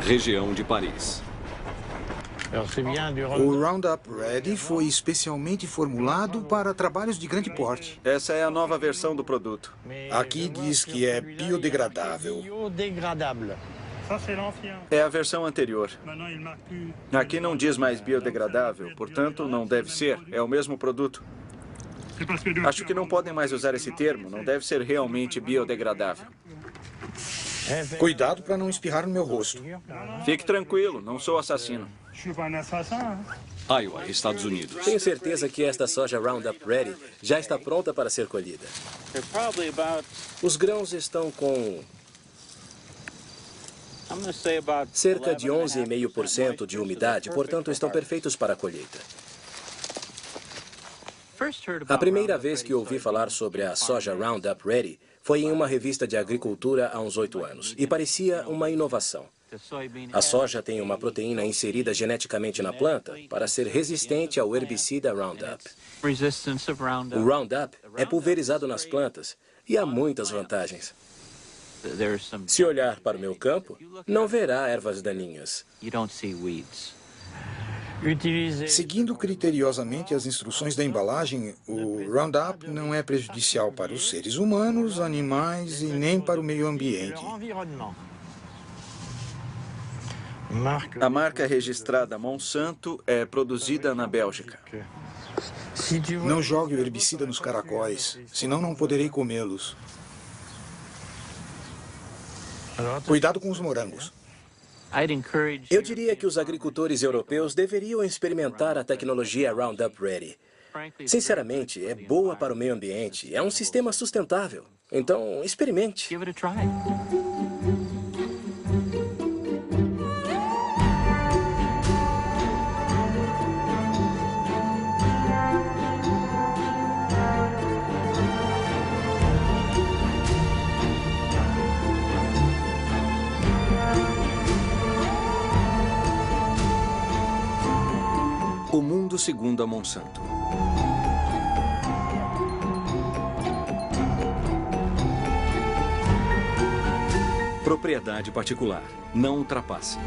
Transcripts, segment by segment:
região de Paris. O Roundup Ready foi especialmente formulado para trabalhos de grande porte. Essa é a nova versão do produto. Aqui diz que é biodegradável. É a versão anterior. Aqui não diz mais biodegradável, portanto não deve ser. É o mesmo produto. Acho que não podem mais usar esse termo. Não deve ser realmente biodegradável. Cuidado para não espirrar no meu rosto. Fique tranquilo, não sou assassino. Iowa, Estados Unidos. Tenho certeza que esta soja Roundup Ready já está pronta para ser colhida. Os grãos estão com cerca de 11,5% de umidade, portanto estão perfeitos para a colheita. A primeira vez que ouvi falar sobre a soja Roundup Ready foi em uma revista de agricultura há uns 8 anos, e parecia uma inovação. A soja tem uma proteína inserida geneticamente na planta para ser resistente ao herbicida Roundup. O Roundup é pulverizado nas plantas e há muitas vantagens. Se olhar para o meu campo, não verá ervas daninhas. Seguindo criteriosamente as instruções da embalagem, o Roundup não é prejudicial para os seres humanos, animais e nem para o meio ambiente. A marca registrada Monsanto é produzida na Bélgica. Não jogue o herbicida nos caracóis, senão não poderei comê-los. Cuidado com os morangos. Eu diria que os agricultores europeus deveriam experimentar a tecnologia Roundup Ready. Sinceramente, é boa para o meio ambiente, é um sistema sustentável. Então, experimente. O mundo segundo a Monsanto. Propriedade particular. Não ultrapasse.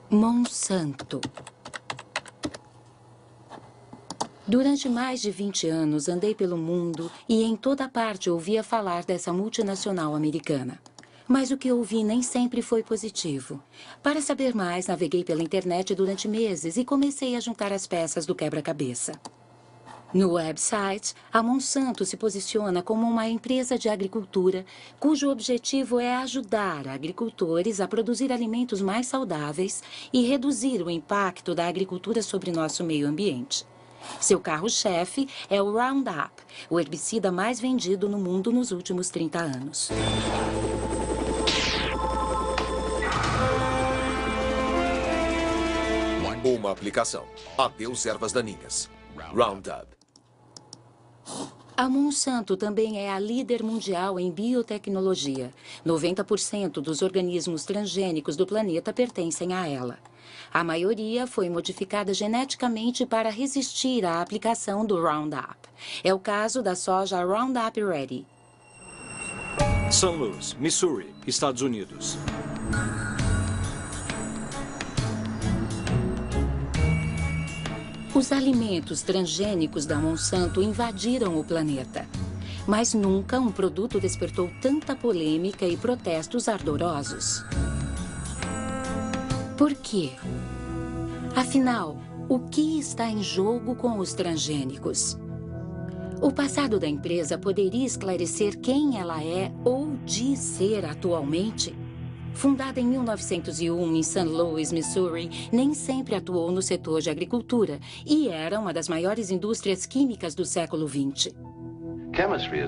Monsanto. Durante mais de 20 anos, andei pelo mundo e em toda parte ouvia falar dessa multinacional americana. Mas o que ouvi nem sempre foi positivo. Para saber mais, naveguei pela internet durante meses e comecei a juntar as peças do quebra-cabeça. No website, a Monsanto se posiciona como uma empresa de agricultura cujo objetivo é ajudar agricultores a produzir alimentos mais saudáveis e reduzir o impacto da agricultura sobre nosso meio ambiente. Seu carro-chefe é o Roundup, o herbicida mais vendido no mundo nos últimos 30 anos. Uma aplicação. Adeus ervas daninhas. Roundup. A Monsanto também é a líder mundial em biotecnologia. 90% dos organismos transgênicos do planeta pertencem a ela. A maioria foi modificada geneticamente para resistir à aplicação do Roundup. É o caso da soja Roundup Ready. St. Louis, Missouri, Estados Unidos. Os alimentos transgênicos da Monsanto invadiram o planeta. Mas nunca um produto despertou tanta polêmica e protestos ardorosos. Por quê? Afinal, o que está em jogo com os transgênicos? O passado da empresa poderia esclarecer quem ela é ou diz ser atualmente? Fundada em 1901 em St. Louis, Missouri, nem sempre atuou no setor de agricultura e era uma das maiores indústrias químicas do século XX.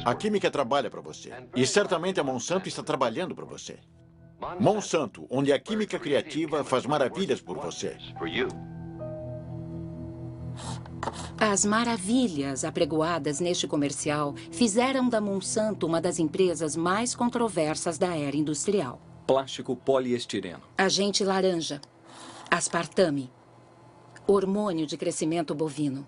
A química trabalha para você. E certamente a Monsanto está trabalhando para você. Monsanto, onde a química criativa faz maravilhas por você. As maravilhas apregoadas neste comercial fizeram da Monsanto uma das empresas mais controversas da era industrial. Plástico poliestireno. Agente laranja. Aspartame. Hormônio de crescimento bovino.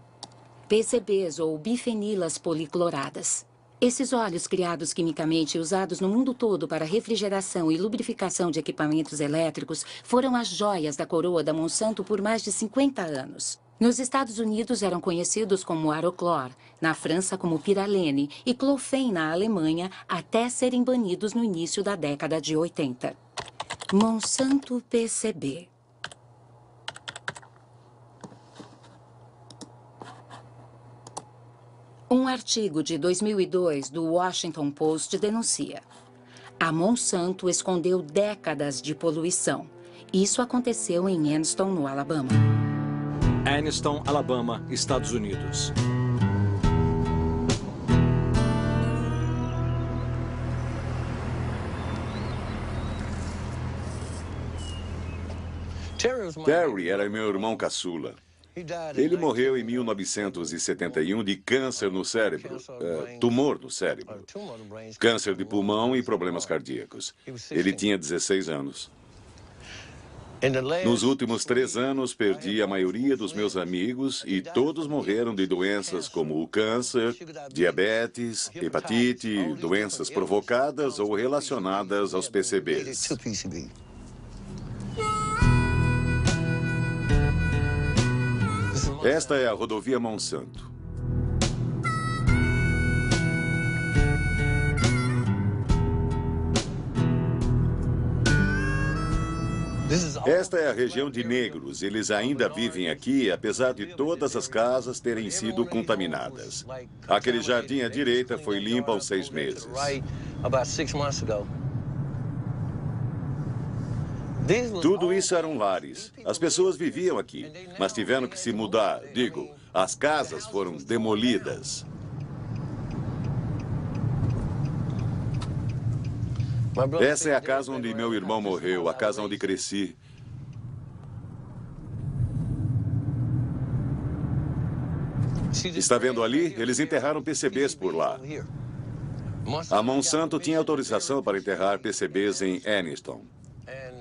PCBs ou bifenilas policloradas. Esses óleos criados quimicamente e usados no mundo todo para refrigeração e lubrificação de equipamentos elétricos foram as joias da coroa da Monsanto por mais de 50 anos. Nos Estados Unidos eram conhecidos como Aroclor, na França como Piralene e Clofen na Alemanha, até serem banidos no início da década de 80. Monsanto PCB. Um artigo de 2002 do Washington Post denuncia: a Monsanto escondeu décadas de poluição. Isso aconteceu em Anniston, no Alabama. Anniston, Alabama, Estados Unidos. Terry era meu irmão caçula. Ele morreu em 1971 de câncer no cérebro, tumor no cérebro, câncer de pulmão e problemas cardíacos. Ele tinha 16 anos. Nos últimos 3 anos, perdi a maioria dos meus amigos e todos morreram de doenças como o câncer, diabetes, hepatite, doenças provocadas ou relacionadas aos PCBs. Esta é a rodovia Monsanto. Esta é a região de negros. Eles ainda vivem aqui, apesar de todas as casas terem sido contaminadas. Aquele jardim à direita foi limpo há uns 6 meses. Tudo isso eram lares. As pessoas viviam aqui, mas tiveram que se mudar. Digo, as casas foram demolidas. Essa é a casa onde meu irmão morreu, a casa onde cresci. Está vendo ali? Eles enterraram PCBs por lá. A Monsanto tinha autorização para enterrar PCBs em Anniston.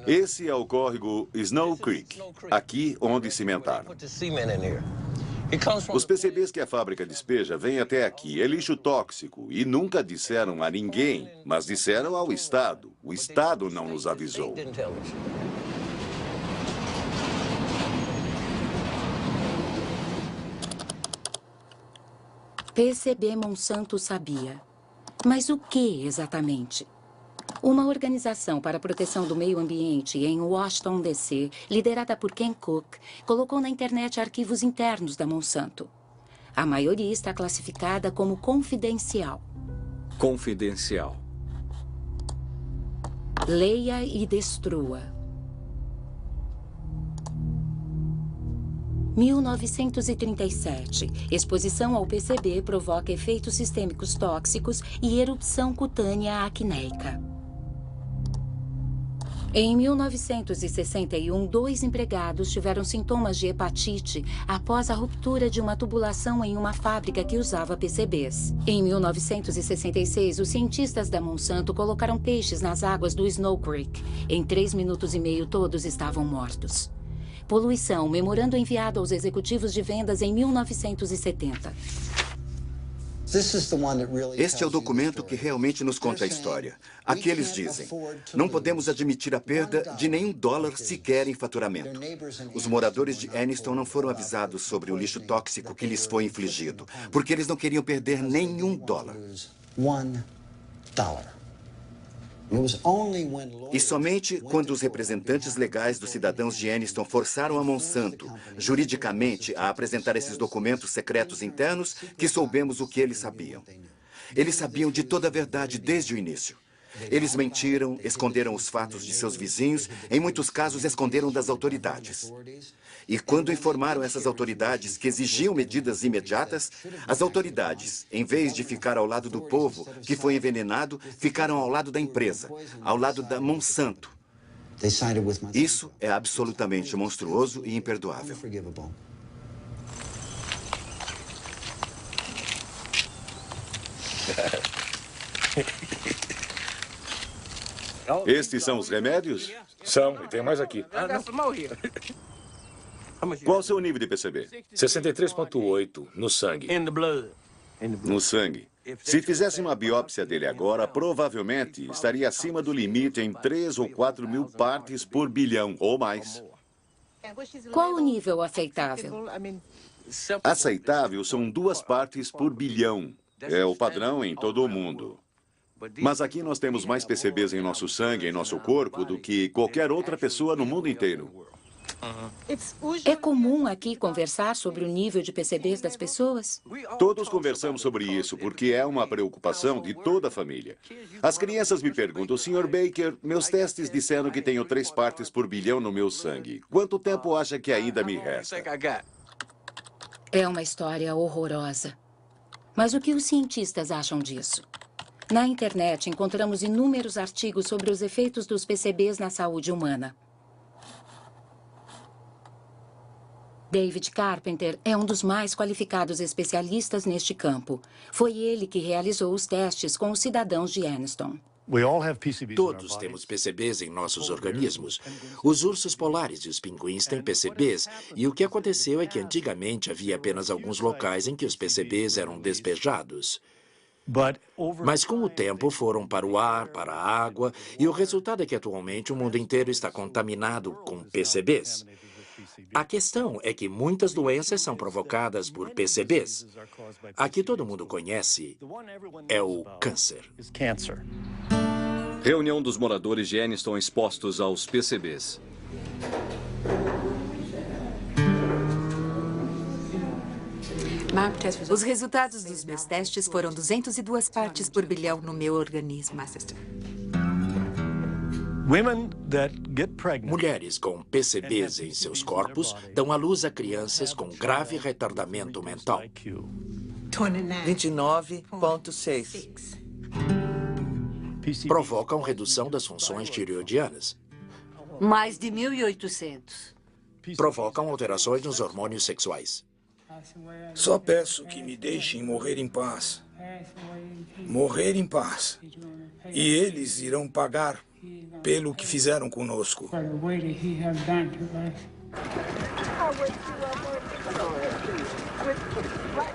Esse é o córrego Snow Creek, aqui onde cimentaram. Os PCBs que a fábrica despeja vêm até aqui. É lixo tóxico e nunca disseram a ninguém, mas disseram ao Estado. O Estado não nos avisou. PCB Monsanto sabia. Mas o que exatamente? Uma organização para a proteção do meio ambiente em Washington, D.C., liderada por Ken Cook, colocou na internet arquivos internos da Monsanto. A maioria está classificada como confidencial. Confidencial. Leia e destrua. 1937. Exposição ao PCB provoca efeitos sistêmicos tóxicos e erupção cutânea acnéica. Em 1961, 2 empregados tiveram sintomas de hepatite após a ruptura de uma tubulação em uma fábrica que usava PCBs. Em 1966, os cientistas da Monsanto colocaram peixes nas águas do Snow Creek. Em 3 minutos e meio, todos estavam mortos. Poluição, memorando enviado aos executivos de vendas em 1970. Este é o documento que realmente nos conta a história. Aqui eles dizem: não podemos admitir a perda de nenhum dólar sequer em faturamento. Os moradores de Anniston não foram avisados sobre o lixo tóxico que lhes foi infligido, porque eles não queriam perder nenhum dólar. E somente quando os representantes legais dos cidadãos de Anniston forçaram a Monsanto, juridicamente, a apresentar esses documentos secretos internos, que soubemos o que eles sabiam. Eles sabiam de toda a verdade desde o início. Eles mentiram, esconderam os fatos de seus vizinhos, em muitos casos esconderam das autoridades. E quando informaram essas autoridades que exigiam medidas imediatas, as autoridades, em vez de ficar ao lado do povo que foi envenenado, ficaram ao lado da empresa, ao lado da Monsanto. Isso é absolutamente monstruoso e imperdoável. Estes são os remédios? São, e tem mais aqui. Qual o seu nível de PCB? 63,8 no sangue. No sangue. Se fizesse uma biópsia dele agora, provavelmente estaria acima do limite em 3 ou 4 mil partes por bilhão, ou mais. Qual o nível aceitável? Aceitável são 2 partes por bilhão. É o padrão em todo o mundo. Mas aqui nós temos mais PCBs em nosso sangue, em nosso corpo, do que qualquer outra pessoa no mundo inteiro. É comum aqui conversar sobre o nível de PCBs das pessoas? Todos conversamos sobre isso, porque é uma preocupação de toda a família. As crianças me perguntam, Sr. Baker, meus testes disseram que tenho 3 partes por bilhão no meu sangue. Quanto tempo acha que ainda me resta? É uma história horrorosa. Mas o que os cientistas acham disso? Na internet encontramos inúmeros artigos sobre os efeitos dos PCBs na saúde humana. David Carpenter é um dos mais qualificados especialistas neste campo. Foi ele que realizou os testes com os cidadãos de Anniston. Todos temos PCBs em nossos organismos. Os ursos polares e os pinguins têm PCBs, e o que aconteceu é que antigamente havia apenas alguns locais em que os PCBs eram despejados. Mas com o tempo foram para o ar, para a água, e o resultado é que atualmente o mundo inteiro está contaminado com PCBs. A questão é que muitas doenças são provocadas por PCBs. A que todo mundo conhece é o câncer. Reunião dos moradores de Anniston expostos aos PCBs. Os resultados dos meus testes foram 202 partes por bilhão no meu organismo. Mulheres com PCBs em seus corpos dão à luz a crianças com grave retardamento mental. 29,6. Provocam redução das funções tireoidianas. Mais de 1.800. Provocam alterações nos hormônios sexuais. Só peço que me deixem morrer em paz. Morrer em paz. E eles irão pagar pelo que fizeram conosco.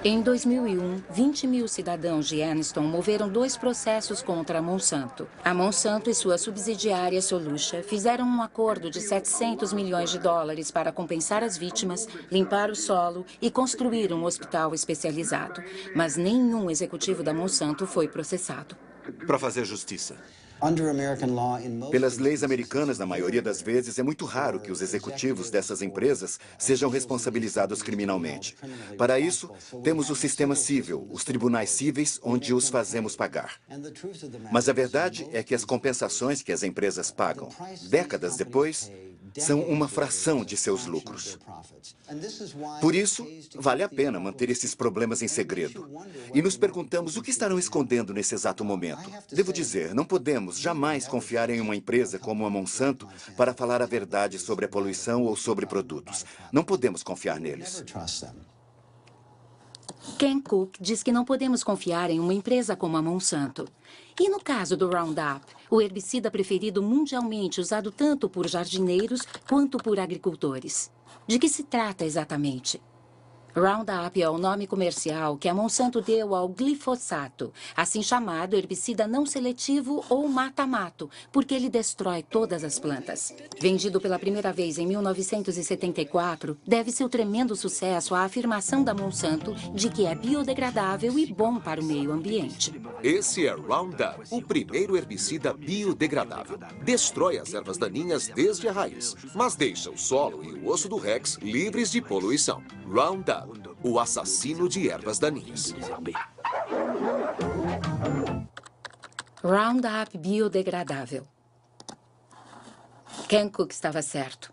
Em 2001, 20 mil cidadãos de Anniston moveram 2 processos contra a Monsanto. A Monsanto e sua subsidiária Solutia fizeram um acordo de 700 milhões de dólares para compensar as vítimas, limpar o solo e construir um hospital especializado. Mas nenhum executivo da Monsanto foi processado. Para fazer justiça. Pelas leis americanas, na maioria das vezes, é muito raro que os executivos dessas empresas sejam responsabilizados criminalmente. Para isso, temos o sistema civil, os tribunais cíveis, onde os fazemos pagar. Mas a verdade é que as compensações que as empresas pagam, décadas depois, são uma fração de seus lucros. Por isso, vale a pena manter esses problemas em segredo. E nos perguntamos o que estarão escondendo nesse exato momento. Devo dizer, não podemos jamais confiar em uma empresa como a Monsanto para falar a verdade sobre a poluição ou sobre produtos. Não podemos confiar neles. Ken Cook diz que não podemos confiar em uma empresa como a Monsanto. E no caso do Roundup, o herbicida preferido mundialmente usado tanto por jardineiros quanto por agricultores? De que se trata exatamente? Roundup é o nome comercial que a Monsanto deu ao glifosato, assim chamado herbicida não seletivo ou mata-mato, porque ele destrói todas as plantas. Vendido pela primeira vez em 1974, deve-se o tremendo sucesso à afirmação da Monsanto de que é biodegradável e bom para o meio ambiente. Esse é Roundup, o primeiro herbicida biodegradável. Destrói as ervas daninhas desde a raiz, mas deixa o solo e o osso do Rex livres de poluição. Roundup, o assassino de ervas daninhas. Roundup biodegradável. Ken Cook estava certo.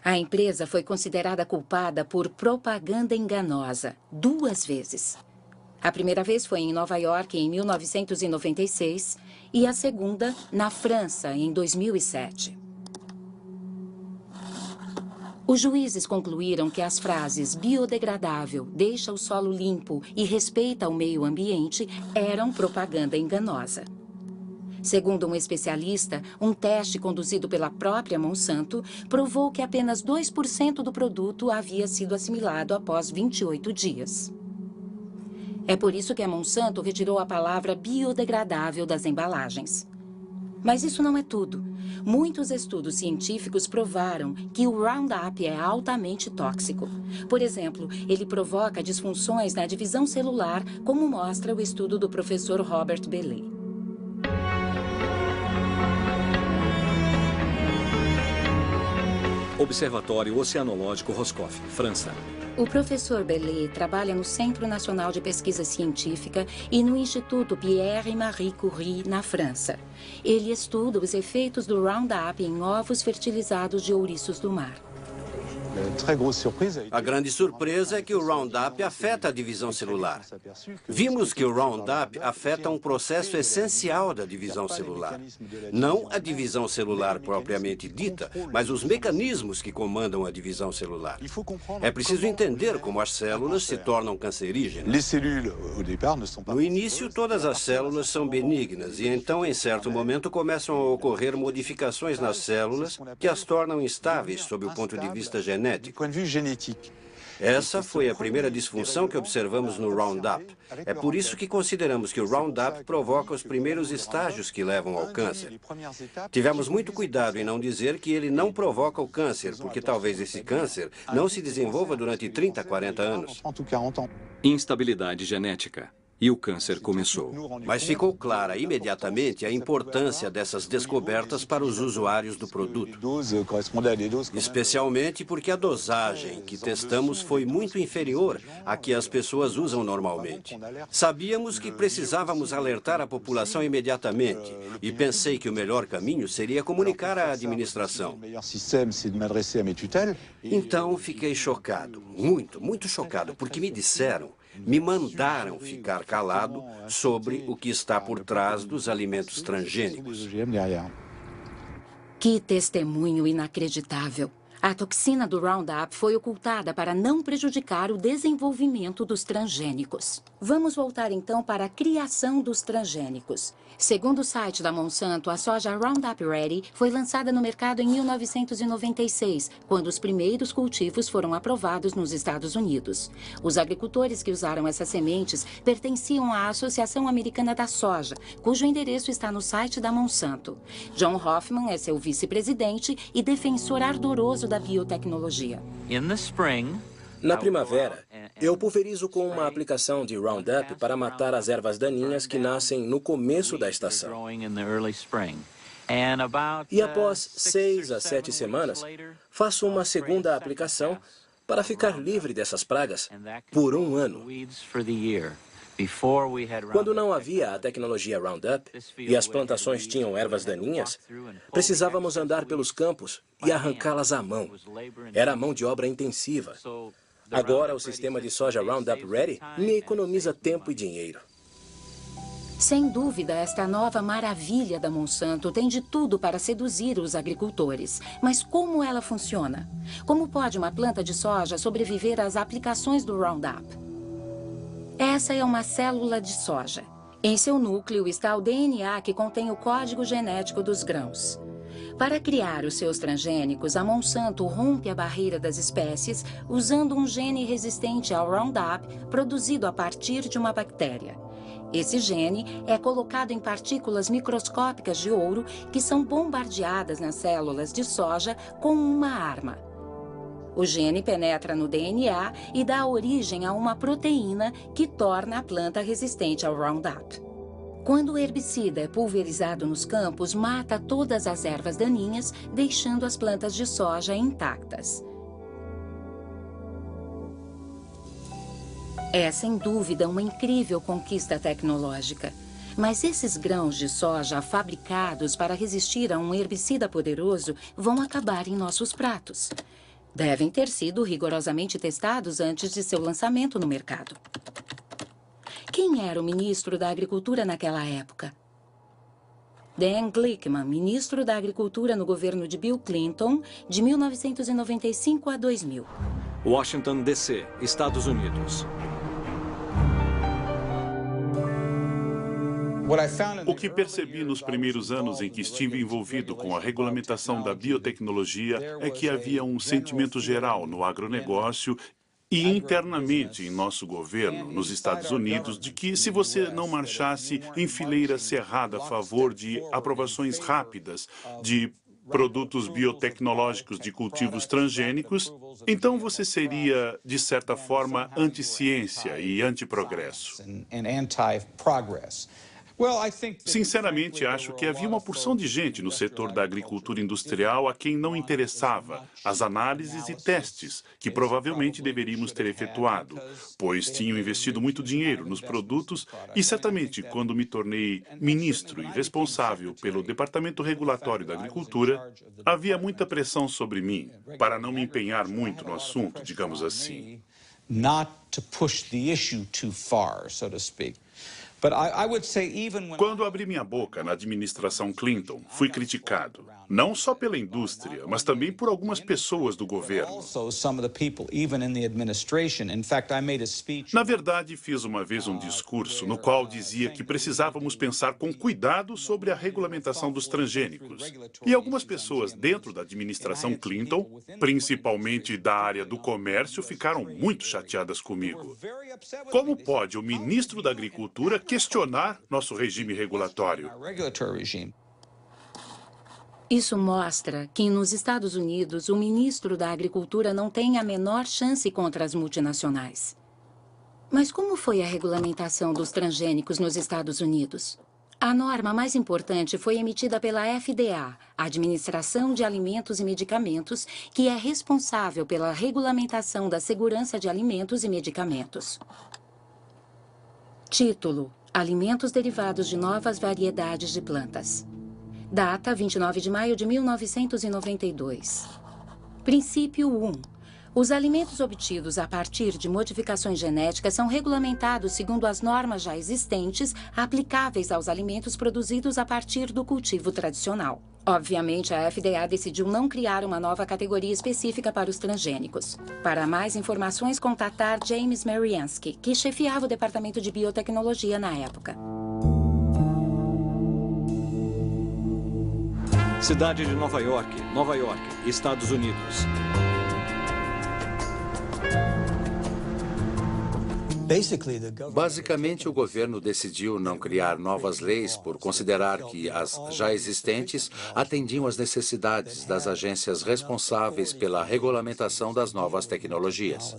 A empresa foi considerada culpada por propaganda enganosa 2 vezes. A primeira vez foi em Nova York, em 1996, e a segunda na França, em 2007. Os juízes concluíram que as frases biodegradável, deixa o solo limpo e respeita o meio ambiente eram propaganda enganosa. Segundo um especialista, um teste conduzido pela própria Monsanto provou que apenas 2% do produto havia sido assimilado após 28 dias. É por isso que a Monsanto retirou a palavra biodegradável das embalagens. Mas isso não é tudo. Muitos estudos científicos provaram que o Roundup é altamente tóxico. Por exemplo, ele provoca disfunções na divisão celular, como mostra o estudo do professor Robert Bellet. Observatório Oceanológico Roscoff, França. O professor Bellet trabalha no Centro Nacional de Pesquisa Científica e no Instituto Pierre e Marie Curie, na França. Ele estuda os efeitos do Roundup em ovos fertilizados de ouriços do mar. A grande surpresa é que o Roundup afeta a divisão celular. Vimos que o Roundup afeta um processo essencial da divisão celular. Não a divisão celular propriamente dita, mas os mecanismos que comandam a divisão celular. É preciso entender como as células se tornam cancerígenas. No início, todas as células são benignas e então, em certo momento, começam a ocorrer modificações nas células que as tornam instáveis sob o ponto de vista genético. Essa foi a primeira disfunção que observamos no Roundup. É por isso que consideramos que o Roundup provoca os primeiros estágios que levam ao câncer. Tivemos muito cuidado em não dizer que ele não provoca o câncer, porque talvez esse câncer não se desenvolva durante 30, 40 anos. Instabilidade genética. E o câncer começou. Mas ficou clara imediatamente a importância dessas descobertas para os usuários do produto. Especialmente porque a dosagem que testamos foi muito inferior à que as pessoas usam normalmente. Sabíamos que precisávamos alertar a população imediatamente e pensei que o melhor caminho seria comunicar à administração. Então fiquei chocado, muito chocado, porque me mandaram ficar calado sobre o que está por trás dos alimentos transgênicos. Que testemunho inacreditável! A toxina do Roundup foi ocultada para não prejudicar o desenvolvimento dos transgênicos. Vamos voltar então para a criação dos transgênicos. Segundo o site da Monsanto, a soja Roundup Ready foi lançada no mercado em 1996, quando os primeiros cultivos foram aprovados nos Estados Unidos. Os agricultores que usaram essas sementes pertenciam à Associação Americana da Soja, cujo endereço está no site da Monsanto. John Hoffman é seu vice-presidente e defensor ardoroso da biotecnologia. Na primavera, eu pulverizo com uma aplicação de Roundup para matar as ervas daninhas que nascem no começo da estação. E após 6 a 7 semanas, faço uma segunda aplicação para ficar livre dessas pragas por 1 ano. Quando não havia a tecnologia Roundup e as plantações tinham ervas daninhas, precisávamos andar pelos campos e arrancá-las à mão. Era mão de obra intensiva. Agora, o sistema de soja Roundup Ready me economiza tempo e dinheiro. Sem dúvida, esta nova maravilha da Monsanto tem de tudo para seduzir os agricultores. Mas como ela funciona? Como pode uma planta de soja sobreviver às aplicações do Roundup? Essa é uma célula de soja. Em seu núcleo está o DNA que contém o código genético dos grãos. Para criar os seus transgênicos, a Monsanto rompe a barreira das espécies usando um gene resistente ao Roundup produzido a partir de uma bactéria. Esse gene é colocado em partículas microscópicas de ouro que são bombardeadas nas células de soja com uma arma. O gene penetra no DNA e dá origem a uma proteína que torna a planta resistente ao Roundup. Quando o herbicida é pulverizado nos campos, mata todas as ervas daninhas, deixando as plantas de soja intactas. É, sem dúvida, uma incrível conquista tecnológica. Mas esses grãos de soja fabricados para resistir a um herbicida poderoso vão acabar em nossos pratos. Devem ter sido rigorosamente testados antes de seu lançamento no mercado. Quem era o ministro da Agricultura naquela época? Dan Glickman, ministro da Agricultura no governo de Bill Clinton, de 1995 a 2000. Washington, D.C., Estados Unidos. O que percebi nos primeiros anos em que estive envolvido com a regulamentação da biotecnologia é que havia um sentimento geral no agronegócio e internamente em nosso governo, nos Estados Unidos, de que se você não marchasse em fileira cerrada a favor de aprovações rápidas de produtos biotecnológicos de cultivos transgênicos, então você seria, de certa forma, anti-ciência e anti-progresso. Sinceramente, acho que havia uma porção de gente no setor da agricultura industrial a quem não interessava as análises e testes que provavelmente deveríamos ter efetuado, pois tinham investido muito dinheiro nos produtos e, certamente, quando me tornei ministro e responsável pelo Departamento Regulatório da Agricultura, havia muita pressão sobre mim para não me empenhar muito no assunto, digamos assim. Quando abri minha boca na administração Clinton, fui criticado, não só pela indústria, mas também por algumas pessoas do governo. Na verdade, fiz uma vez um discurso no qual dizia que precisávamos pensar com cuidado sobre a regulamentação dos transgênicos. E algumas pessoas dentro da administração Clinton, principalmente da área do comércio, ficaram muito chateadas comigo. Como pode o ministro da Agricultura questionar nosso regime regulatório? Isso mostra que, nos Estados Unidos, o ministro da Agricultura não tem a menor chance contra as multinacionais. Mas como foi a regulamentação dos transgênicos nos Estados Unidos? A norma mais importante foi emitida pela FDA, a Administração de Alimentos e Medicamentos, que é responsável pela regulamentação da segurança de alimentos e medicamentos. Título: Alimentos derivados de novas variedades de plantas. Data: 29 de maio de 1992. Princípio 1. Os alimentos obtidos a partir de modificações genéticas são regulamentados segundo as normas já existentes aplicáveis aos alimentos produzidos a partir do cultivo tradicional. Obviamente, a FDA decidiu não criar uma nova categoria específica para os transgênicos. Para mais informações, contatar James Mariansky, que chefiava o Departamento de Biotecnologia na época. Cidade de Nova York, Estados Unidos. Basicamente, o governo decidiu não criar novas leis por considerar que as já existentes atendiam às necessidades das agências responsáveis pela regulamentação das novas tecnologias.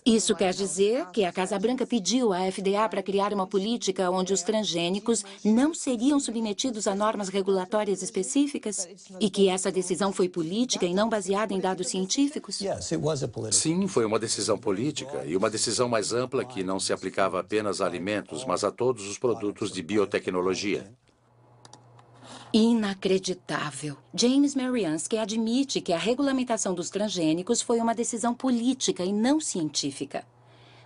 Isso quer dizer que a Casa Branca pediu à FDA para criar uma política onde os transgênicos não seriam submetidos a normas regulatórias específicas? E que essa decisão foi política e não baseada em dados científicos? Sim, foi uma decisão política e uma decisão mais ampla que não se aplicava apenas a alimentos, mas a todos os produtos de biotecnologia. Inacreditável. James Mariansky admite que a regulamentação dos transgênicos foi uma decisão política e não científica.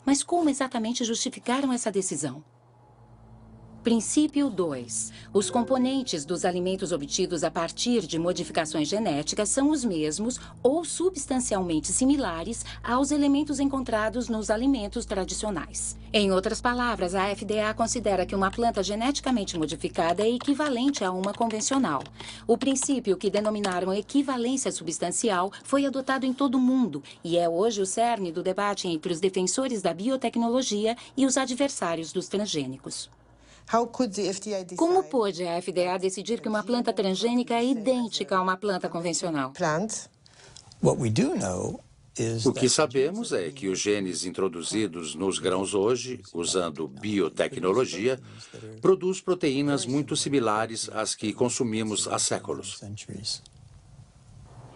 Mas como exatamente justificaram essa decisão? Princípio 2. Os componentes dos alimentos obtidos a partir de modificações genéticas são os mesmos ou substancialmente similares aos elementos encontrados nos alimentos tradicionais. Em outras palavras, a FDA considera que uma planta geneticamente modificada é equivalente a uma convencional. O princípio, que denominaram equivalência substancial, foi adotado em todo o mundo e é hoje o cerne do debate entre os defensores da biotecnologia e os adversários dos transgênicos. Como pôde a FDA decidir que uma planta transgênica é idêntica a uma planta convencional? O que sabemos é que os genes introduzidos nos grãos hoje, usando biotecnologia, produz proteínas muito similares às que consumimos há séculos.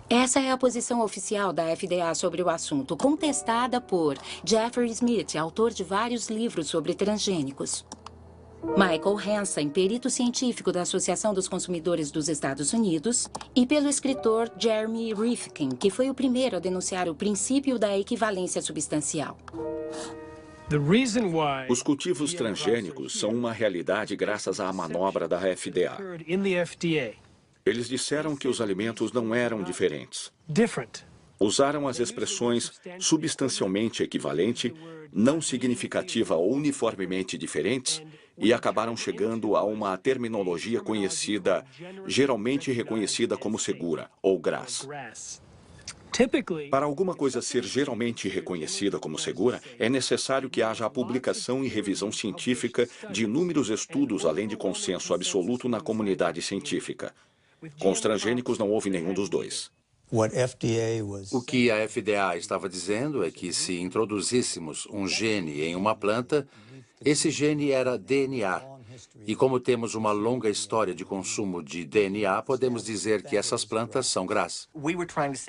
Essa é a posição oficial da FDA sobre o assunto, contestada por Jeffrey Smith, autor de vários livros sobre transgênicos. Michael Hansen, perito científico da Associação dos Consumidores dos Estados Unidos, e pelo escritor Jeremy Rifkin, que foi o primeiro a denunciar o princípio da equivalência substancial. Os cultivos transgênicos são uma realidade graças à manobra da FDA. Eles disseram que os alimentos não eram diferentes. Usaram as expressões substancialmente equivalente, não significativa ou uniformemente diferentes e acabaram chegando a uma terminologia conhecida, geralmente reconhecida como segura, ou GRAS. Para alguma coisa ser geralmente reconhecida como segura, é necessário que haja a publicação e revisão científica de inúmeros estudos, além de consenso absoluto na comunidade científica. Com os transgênicos não houve nenhum dos dois. O que a FDA estava dizendo é que se introduzíssemos um gene em uma planta, esse gene era DNA. E como temos uma longa história de consumo de DNA, podemos dizer que essas plantas são GRAS.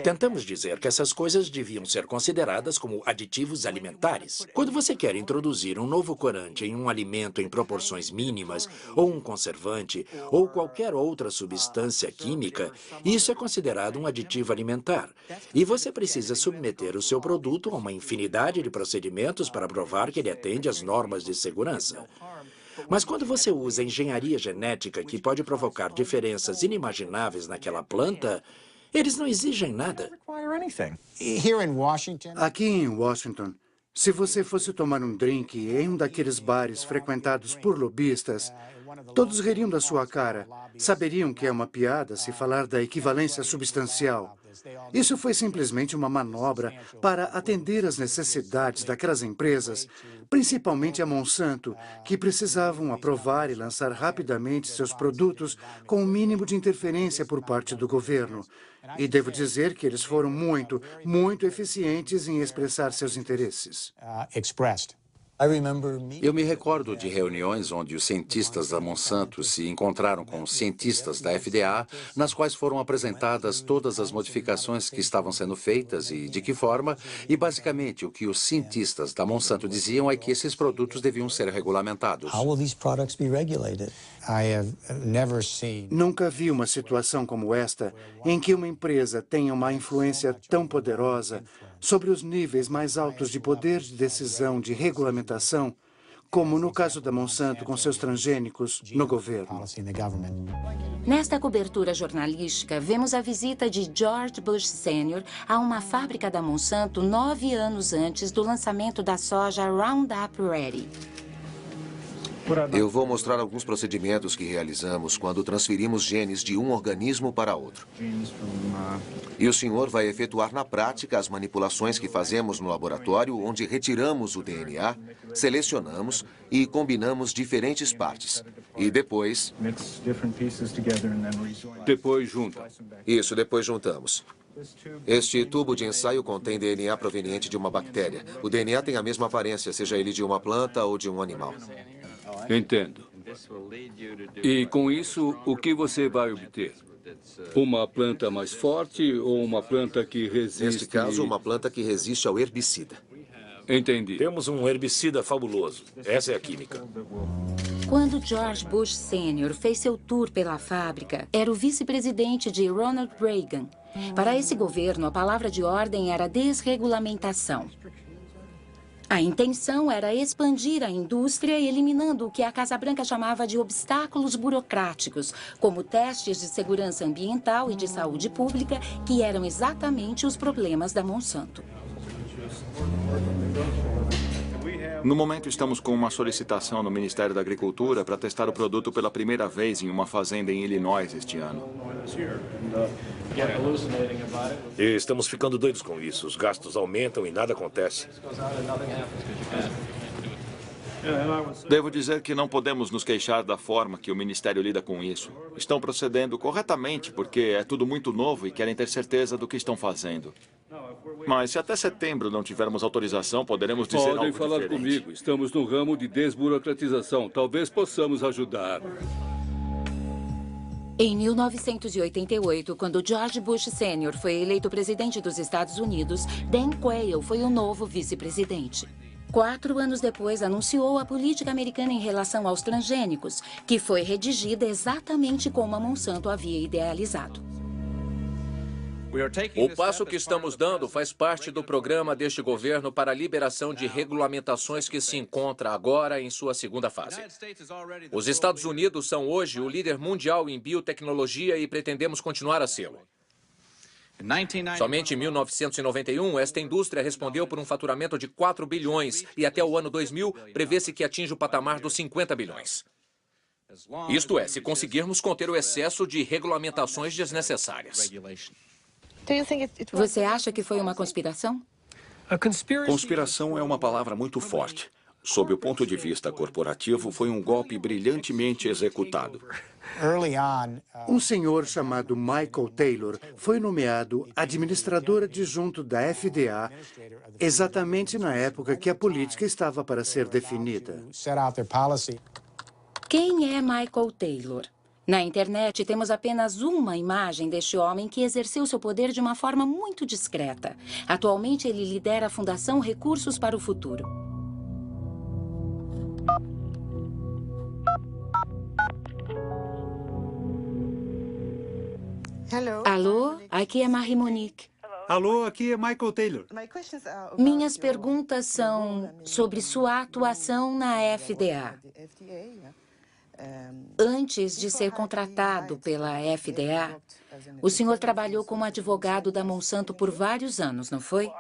Tentamos dizer que essas coisas deviam ser consideradas como aditivos alimentares. Quando você quer introduzir um novo corante em um alimento em proporções mínimas, ou um conservante, ou qualquer outra substância química, isso é considerado um aditivo alimentar. E você precisa submeter o seu produto a uma infinidade de procedimentos para provar que ele atende às normas de segurança. Mas quando você usa engenharia genética que pode provocar diferenças inimagináveis naquela planta, eles não exigem nada. Aqui em Washington, se você fosse tomar um drink em um daqueles bares frequentados por lobistas, todos ririam da sua cara. Saberiam que é uma piada se falar da equivalência substancial. Isso foi simplesmente uma manobra para atender às necessidades daquelas empresas, principalmente a Monsanto, que precisavam aprovar e lançar rapidamente seus produtos com o mínimo de interferência por parte do governo. E devo dizer que eles foram muito eficientes em expressar seus interesses. Eu me recordo de reuniões onde os cientistas da Monsanto se encontraram com os cientistas da FDA, nas quais foram apresentadas todas as modificações que estavam sendo feitas e de que forma, e basicamente o que os cientistas da Monsanto diziam é que esses produtos deviam ser regulamentados. Nunca vi uma situação como esta, em que uma empresa tenha uma influência tão poderosa sobre os níveis mais altos de poder de decisão de regulamentação, como no caso da Monsanto com seus transgênicos no governo. Nesta cobertura jornalística, vemos a visita de George Bush Sr. a uma fábrica da Monsanto 9 anos antes do lançamento da soja Roundup Ready. Eu vou mostrar alguns procedimentos que realizamos quando transferimos genes de um organismo para outro. E o senhor vai efetuar na prática as manipulações que fazemos no laboratório, onde retiramos o DNA, selecionamos e combinamos diferentes partes. E depois... Depois juntam. Isso, depois juntamos. Este tubo de ensaio contém DNA proveniente de uma bactéria. O DNA tem a mesma aparência, seja ele de uma planta ou de um animal. Entendo. E com isso, o que você vai obter? Uma planta mais forte ou uma planta que resiste... Neste caso, uma planta que resiste ao herbicida. Entendi. Temos um herbicida fabuloso. Essa é a química. Quando George Bush Sr. fez seu tour pela fábrica, era o vice-presidente de Ronald Reagan. Para esse governo, a palavra de ordem era desregulamentação. A intenção era expandir a indústria, eliminando o que a Casa Branca chamava de obstáculos burocráticos, como testes de segurança ambiental e de saúde pública, que eram exatamente os problemas da Monsanto. No momento, estamos com uma solicitação no Ministério da Agricultura para testar o produto pela primeira vez em uma fazenda em Illinois este ano. E estamos ficando doidos com isso. Os gastos aumentam e nada acontece. Devo dizer que não podemos nos queixar da forma que o Ministério lida com isso. Estão procedendo corretamente porque é tudo muito novo e querem ter certeza do que estão fazendo. Mas se até setembro não tivermos autorização, poderemos dizer algo diferente. Podem falar comigo. Estamos no ramo de desburocratização. Talvez possamos ajudar. Em 1988, quando George Bush Sr. foi eleito presidente dos Estados Unidos, Dan Quayle foi o novo vice-presidente. 4 anos depois, anunciou a política americana em relação aos transgênicos, que foi redigida exatamente como a Monsanto havia idealizado. O passo que estamos dando faz parte do programa deste governo para a liberação de regulamentações que se encontra agora em sua segunda fase. Os Estados Unidos são hoje o líder mundial em biotecnologia e pretendemos continuar a sê-lo. Somente em 1991, esta indústria respondeu por um faturamento de 4 bilhões e até o ano 2000 prevê-se que atinja o patamar dos 50 bilhões. Isto é, se conseguirmos conter o excesso de regulamentações desnecessárias. Você acha que foi uma conspiração? Conspiração é uma palavra muito forte. Sob o ponto de vista corporativo, foi um golpe brilhantemente executado. Um senhor chamado Michael Taylor foi nomeado administrador adjunto da FDA exatamente na época que a política estava para ser definida. Quem é Michael Taylor? Na internet, temos apenas uma imagem deste homem que exerceu seu poder de uma forma muito discreta. Atualmente, ele lidera a Fundação Recursos para o Futuro. Alô, aqui é Marie Monique. Alô, aqui é Michael Taylor. Minhas perguntas são sobre sua atuação na FDA. Antes de ser contratado pela FDA, o senhor trabalhou como advogado da Monsanto por vários anos, não foi?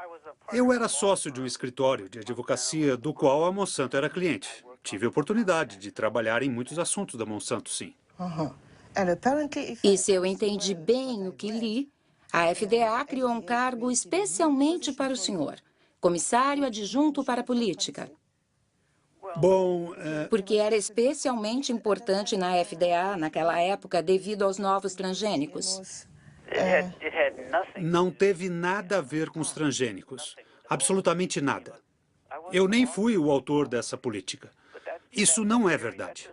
Eu era sócio de um escritório de advocacia do qual a Monsanto era cliente. Tive a oportunidade de trabalhar em muitos assuntos da Monsanto, sim. E se eu entendi bem o que li, a FDA criou um cargo especialmente para o senhor, comissário adjunto para a política. Bom, Porque era especialmente importante na FDA naquela época devido aos novos transgênicos. Não teve nada a ver com os transgênicos. Absolutamente nada. Eu nem fui o autor dessa política. Isso não é verdade.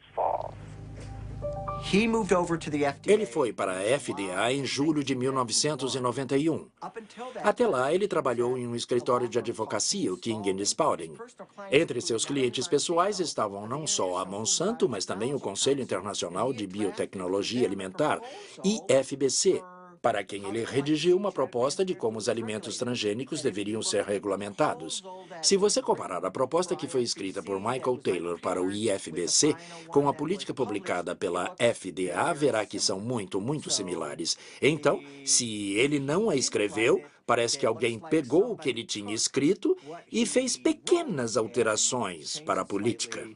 Ele foi para a FDA em julho de 1991. Até lá, ele trabalhou em um escritório de advocacia, o King & Spalding. Entre seus clientes pessoais estavam não só a Monsanto, mas também o Conselho Internacional de Biotecnologia Alimentar, IFBC, para quem ele redigiu uma proposta de como os alimentos transgênicos deveriam ser regulamentados. Se você comparar a proposta que foi escrita por Michael Taylor para o IFBC com a política publicada pela FDA, verá que são muito similares. Então, se ele não a escreveu, parece que alguém pegou o que ele tinha escrito e fez pequenas alterações para a política.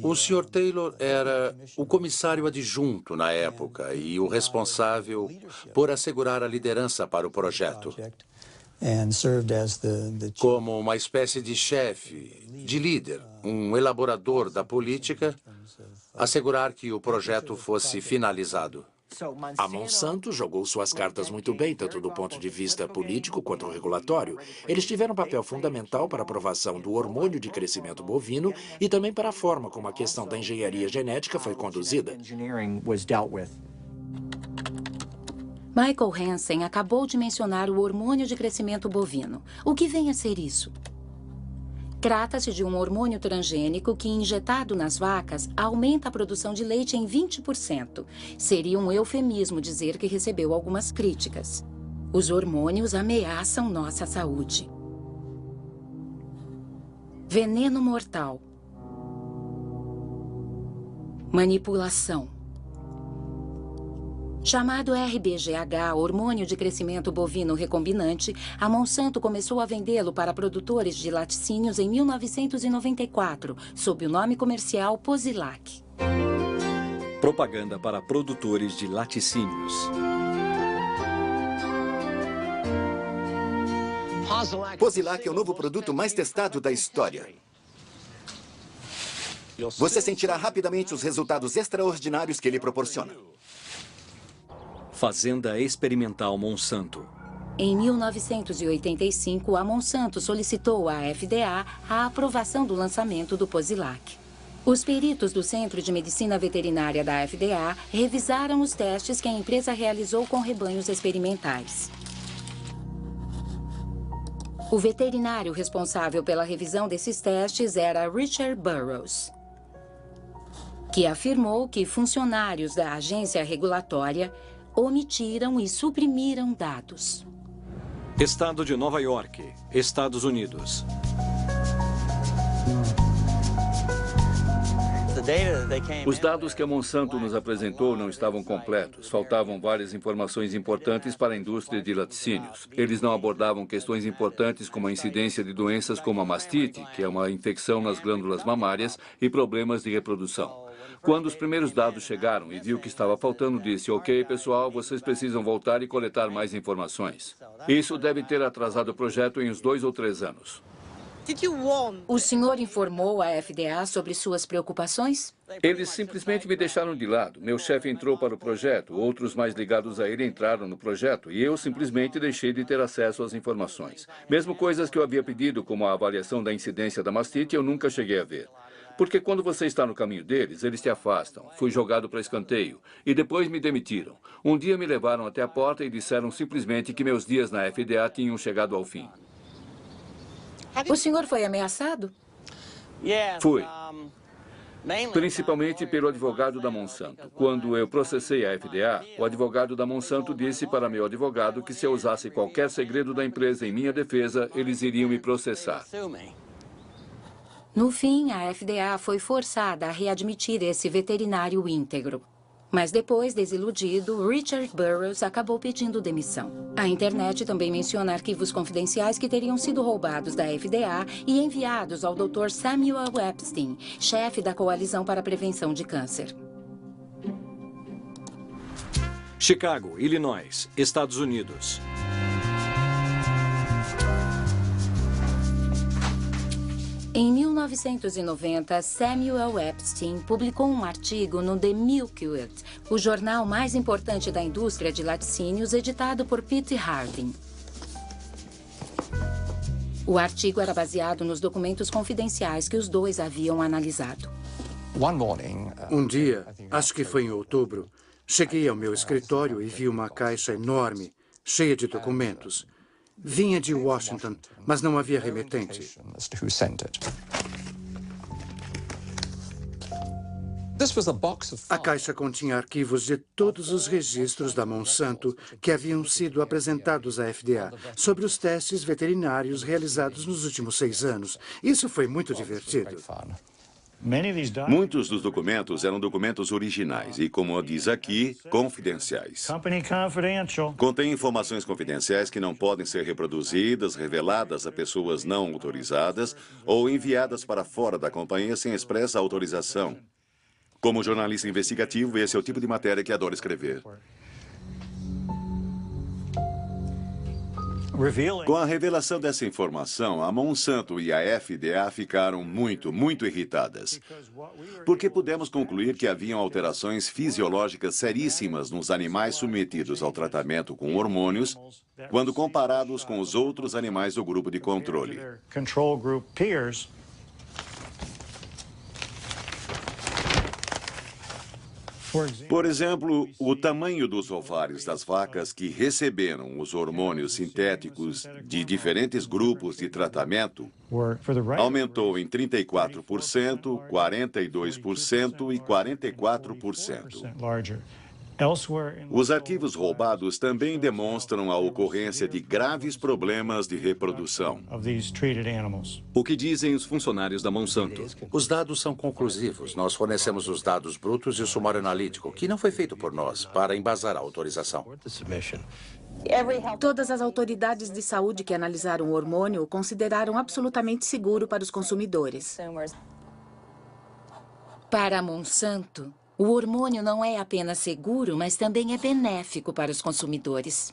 O Sr. Taylor era o comissário adjunto na época e o responsável por assegurar a liderança para o projeto. Como uma espécie de chefe, de líder, um elaborador da política, assegurar que o projeto fosse finalizado. A Monsanto jogou suas cartas muito bem, tanto do ponto de vista político quanto regulatório. Eles tiveram um papel fundamental para a aprovação do hormônio de crescimento bovino e também para a forma como a questão da engenharia genética foi conduzida. Michael Hansen acabou de mencionar o hormônio de crescimento bovino. O que vem a ser isso? Trata-se de um hormônio transgênico que, injetado nas vacas, aumenta a produção de leite em 20%. Seria um eufemismo dizer que recebeu algumas críticas. Os hormônios ameaçam nossa saúde. Veneno mortal. Manipulação. Chamado RBGH, hormônio de crescimento bovino recombinante, a Monsanto começou a vendê-lo para produtores de laticínios em 1994, sob o nome comercial Posilac. Propaganda para produtores de laticínios. Posilac é o novo produto mais testado da história. Você sentirá rapidamente os resultados extraordinários que ele proporciona. Fazenda Experimental Monsanto. Em 1985, a Monsanto solicitou à FDA a aprovação do lançamento do Posilac. Os peritos do Centro de Medicina Veterinária da FDA revisaram os testes que a empresa realizou com rebanhos experimentais. O veterinário responsável pela revisão desses testes era Richard Burroughs, que afirmou que funcionários da agência regulatória omitiram e suprimiram dados. Estado de Nova York, Estados Unidos. Os dados que a Monsanto nos apresentou não estavam completos. Faltavam várias informações importantes para a indústria de laticínios. Eles não abordavam questões importantes como a incidência de doenças como a mastite, que é uma infecção nas glândulas mamárias, e problemas de reprodução. Quando os primeiros dados chegaram e viu que estava faltando, disse: ok, pessoal, vocês precisam voltar e coletar mais informações. Isso deve ter atrasado o projeto em uns 2 ou 3 anos. O senhor informou a FDA sobre suas preocupações? Eles simplesmente me deixaram de lado. Meu chefe entrou para o projeto, outros mais ligados a ele entraram no projeto e eu simplesmente deixei de ter acesso às informações. Mesmo coisas que eu havia pedido, como a avaliação da incidência da mastite, eu nunca cheguei a ver. Porque quando você está no caminho deles, eles te afastam. Fui jogado para escanteio e depois me demitiram. Um dia me levaram até a porta e disseram simplesmente que meus dias na FDA tinham chegado ao fim. O senhor foi ameaçado? Fui. Principalmente pelo advogado da Monsanto. Quando eu processei a FDA, o advogado da Monsanto disse para meu advogado que se eu usasse qualquer segredo da empresa em minha defesa, eles iriam me processar. No fim, a FDA foi forçada a readmitir esse veterinário íntegro. Mas depois, desiludido, Richard Burroughs acabou pedindo demissão. A internet também menciona arquivos confidenciais que teriam sido roubados da FDA e enviados ao Dr. Samuel Epstein, chefe da Coalizão para a Prevenção de Câncer. Chicago, Illinois, Estados Unidos. Em 1990, Samuel Epstein publicou um artigo no The Milkweed, o jornal mais importante da indústria de laticínios, editado por Pete Harding. O artigo era baseado nos documentos confidenciais que os dois haviam analisado. Um dia, acho que foi em outubro, cheguei ao meu escritório e vi uma caixa enorme, cheia de documentos. Vinha de Washington, mas não havia remetente. A caixa continha arquivos de todos os registros da Monsanto que haviam sido apresentados à FDA sobre os testes veterinários realizados nos últimos 6 anos. Isso foi muito divertido. Muitos dos documentos eram documentos originais e, como diz aqui, confidenciais. Contém informações confidenciais que não podem ser reproduzidas, reveladas a pessoas não autorizadas ou enviadas para fora da companhia sem expressa autorização. Como jornalista investigativo, esse é o tipo de matéria que adoro escrever. Com a revelação dessa informação, a Monsanto e a FDA ficaram muito irritadas. Porque pudemos concluir que haviam alterações fisiológicas seríssimas nos animais submetidos ao tratamento com hormônios, quando comparados com os outros animais do grupo de controle. Por exemplo, o tamanho dos ovários das vacas que receberam os hormônios sintéticos de diferentes grupos de tratamento aumentou em 34%, 42% e 44%. Os arquivos roubados também demonstram a ocorrência de graves problemas de reprodução. O que dizem os funcionários da Monsanto? Os dados são conclusivos. Nós fornecemos os dados brutos e o sumário analítico, que não foi feito por nós, para embasar a autorização. Todas as autoridades de saúde que analisaram o hormônio o consideraram absolutamente seguro para os consumidores. Para a Monsanto, o hormônio não é apenas seguro, mas também é benéfico para os consumidores.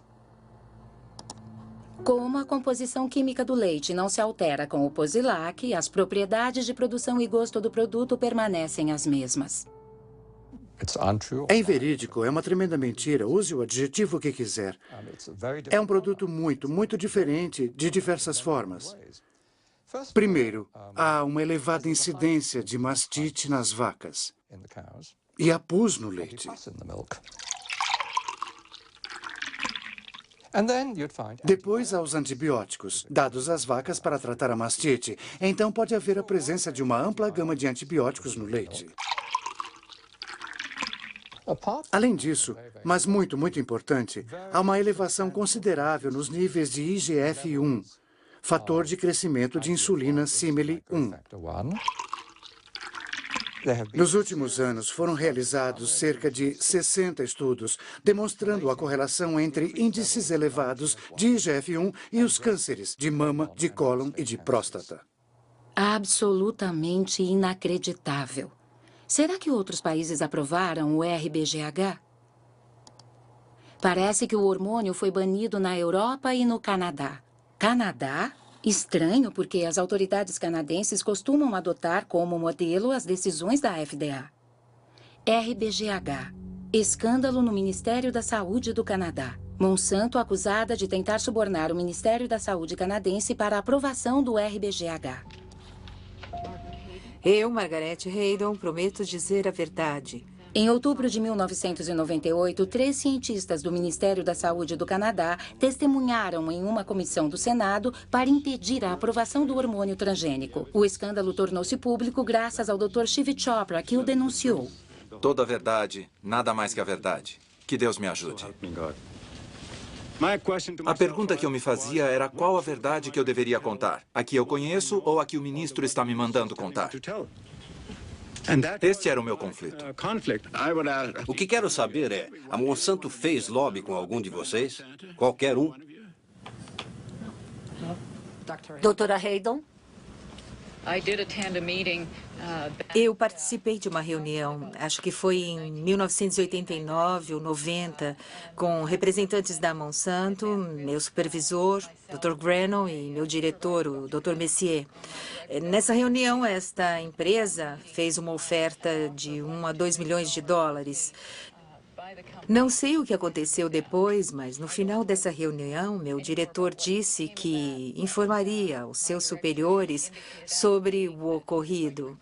Como a composição química do leite não se altera com o Posilac, as propriedades de produção e gosto do produto permanecem as mesmas. É inverídico, é uma tremenda mentira. Use o adjetivo que quiser. É um produto muito diferente de diversas formas. Primeiro, há uma elevada incidência de mastite nas vacas e há pus no leite. Depois há os antibióticos, dados às vacas para tratar a mastite. Então pode haver a presença de uma ampla gama de antibióticos no leite. Além disso, mas muito importante, há uma elevação considerável nos níveis de IGF-1, fator de crescimento de insulina símile 1. Nos últimos anos, foram realizados cerca de 60 estudos demonstrando a correlação entre índices elevados de IGF-1 e os cânceres de mama, de cólon e de próstata. Absolutamente inacreditável. Será que outros países aprovaram o RBGH? Parece que o hormônio foi banido na Europa e no Canadá. Canadá? Estranho, porque as autoridades canadenses costumam adotar como modelo as decisões da FDA. RBGH. Escândalo no Ministério da Saúde do Canadá. Monsanto acusada de tentar subornar o Ministério da Saúde canadense para a aprovação do RBGH. Eu, Margaret Haydon, prometo dizer a verdade. Em outubro de 1998, 3 cientistas do Ministério da Saúde do Canadá testemunharam em uma comissão do Senado para impedir a aprovação do hormônio transgênico. O escândalo tornou-se público graças ao Dr. Shiv Chopra, que o denunciou. Toda a verdade, nada mais que a verdade. Que Deus me ajude. A pergunta que eu me fazia era qual a verdade que eu deveria contar. A que eu conheço ou a que o ministro está me mandando contar? Este era o meu conflito. O que quero saber é, a Monsanto fez lobby com algum de vocês? Qualquer um? Doutora Haydon? Eu participei de uma reunião, acho que foi em 1989 ou 90, com representantes da Monsanto, meu supervisor, Dr. Grennon, e meu diretor, o Dr. Messier. Nessa reunião, esta empresa fez uma oferta de 1 a 2 milhões de dólares. Não sei o que aconteceu depois, mas no final dessa reunião, meu diretor disse que informaria os seus superiores sobre o ocorrido.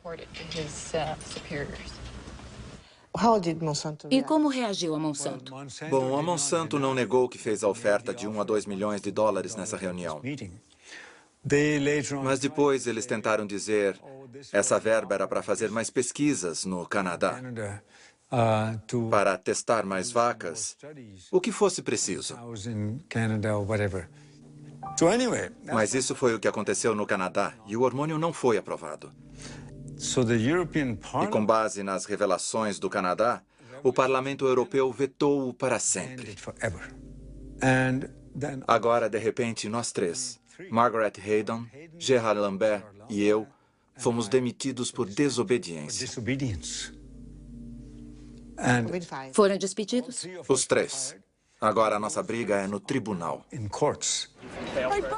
E como reagiu a Monsanto? Bom, a Monsanto não negou que fez a oferta de 1 a 2 milhões de dólares nessa reunião. Mas depois eles tentaram dizer essa verba era para fazer mais pesquisas no Canadá, para testar mais vacas, o que fosse preciso. Mas isso foi o que aconteceu no Canadá e o hormônio não foi aprovado. E com base nas revelações do Canadá, o Parlamento Europeu vetou-o para sempre. Agora, de repente, nós 3, Margaret Haydon, Gerard Lambert e eu, fomos demitidos por desobediência. Foram despedidos? Os 3. Agora a nossa briga é no tribunal.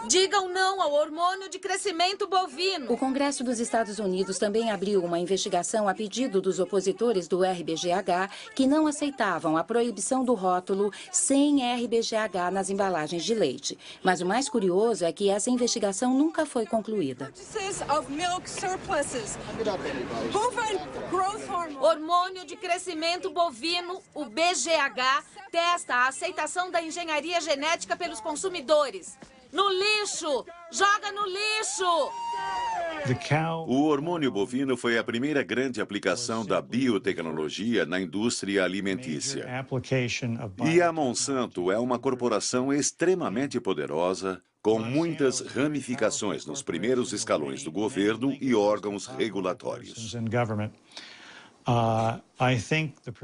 Digam não ao hormônio de crescimento bovino. O Congresso dos Estados Unidos também abriu uma investigação a pedido dos opositores do RBGH que não aceitavam a proibição do rótulo sem RBGH nas embalagens de leite. Mas o mais curioso é que essa investigação nunca foi concluída. Hormônio de crescimento bovino, o BGH, testa a aceitação da engenharia genética pelos consumidores. No lixo! Joga no lixo! O hormônio bovino foi a primeira grande aplicação da biotecnologia na indústria alimentícia. E a Monsanto é uma corporação extremamente poderosa, com muitas ramificações nos primeiros escalões do governo e órgãos regulatórios.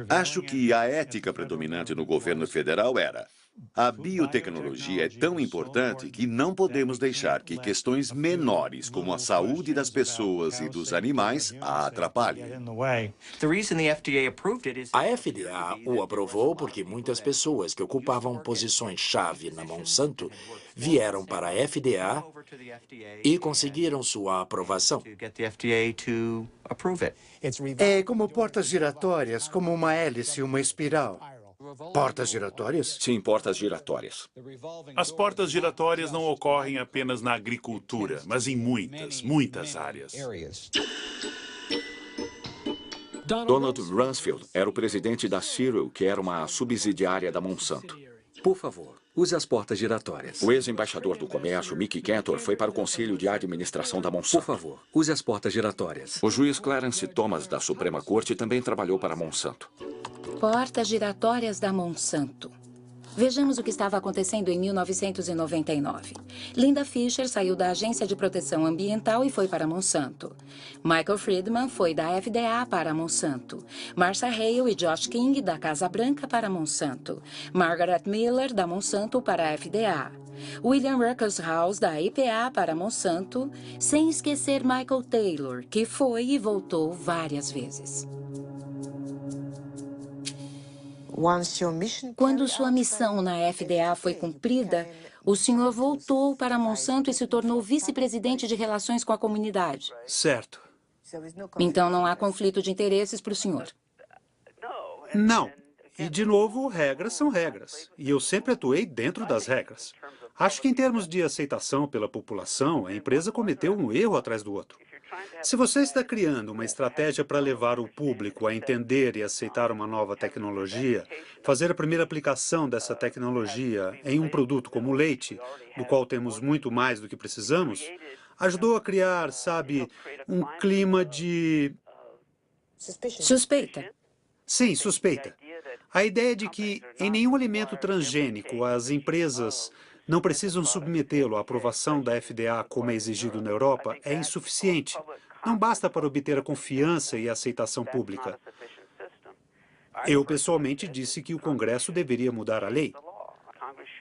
Acho que a ética predominante no governo federal era: a biotecnologia é tão importante que não podemos deixar que questões menores, como a saúde das pessoas e dos animais, a atrapalhem. A FDA o aprovou porque muitas pessoas que ocupavam posições-chave na Monsanto vieram para a FDA e conseguiram sua aprovação. É como portas giratórias, como uma hélice, uma espiral. Portas giratórias? Sim, portas giratórias. As portas giratórias não ocorrem apenas na agricultura, mas em muitas áreas. Donald Rumsfeld era o presidente da Cereal, que era uma subsidiária da Monsanto. Por favor, use as portas giratórias. O ex-embaixador do comércio, Mickey Cantor, foi para o Conselho de Administração da Monsanto. Por favor, use as portas giratórias. O juiz Clarence Thomas, da Suprema Corte, também trabalhou para a Monsanto. Portas giratórias da Monsanto. Vejamos o que estava acontecendo em 1999. Linda Fisher saiu da Agência de Proteção Ambiental e foi para Monsanto. Michael Friedman foi da FDA para Monsanto. Marcia Hale e Josh King, da Casa Branca, para Monsanto. Margaret Miller, da Monsanto, para a FDA. William Ruckelshaus, da EPA, para Monsanto, sem esquecer Michael Taylor, que foi e voltou várias vezes. Quando sua missão na FDA foi cumprida, o senhor voltou para Monsanto e se tornou vice-presidente de relações com a comunidade. Certo. Então não há conflito de interesses para o senhor? Não. E, de novo, regras são regras. E eu sempre atuei dentro das regras. Acho que, em termos de aceitação pela população, a empresa cometeu um erro atrás do outro. Se você está criando uma estratégia para levar o público a entender e aceitar uma nova tecnologia, fazer a primeira aplicação dessa tecnologia em um produto como o leite, do qual temos muito mais do que precisamos, ajudou a criar, sabe, um clima de... Suspeita. Sim, suspeita. A ideia de que em nenhum alimento transgênico as empresas não precisam submetê-lo à aprovação da FDA como é exigido na Europa é insuficiente. Não basta para obter a confiança e a aceitação pública. Eu, pessoalmente, disse que o Congresso deveria mudar a lei.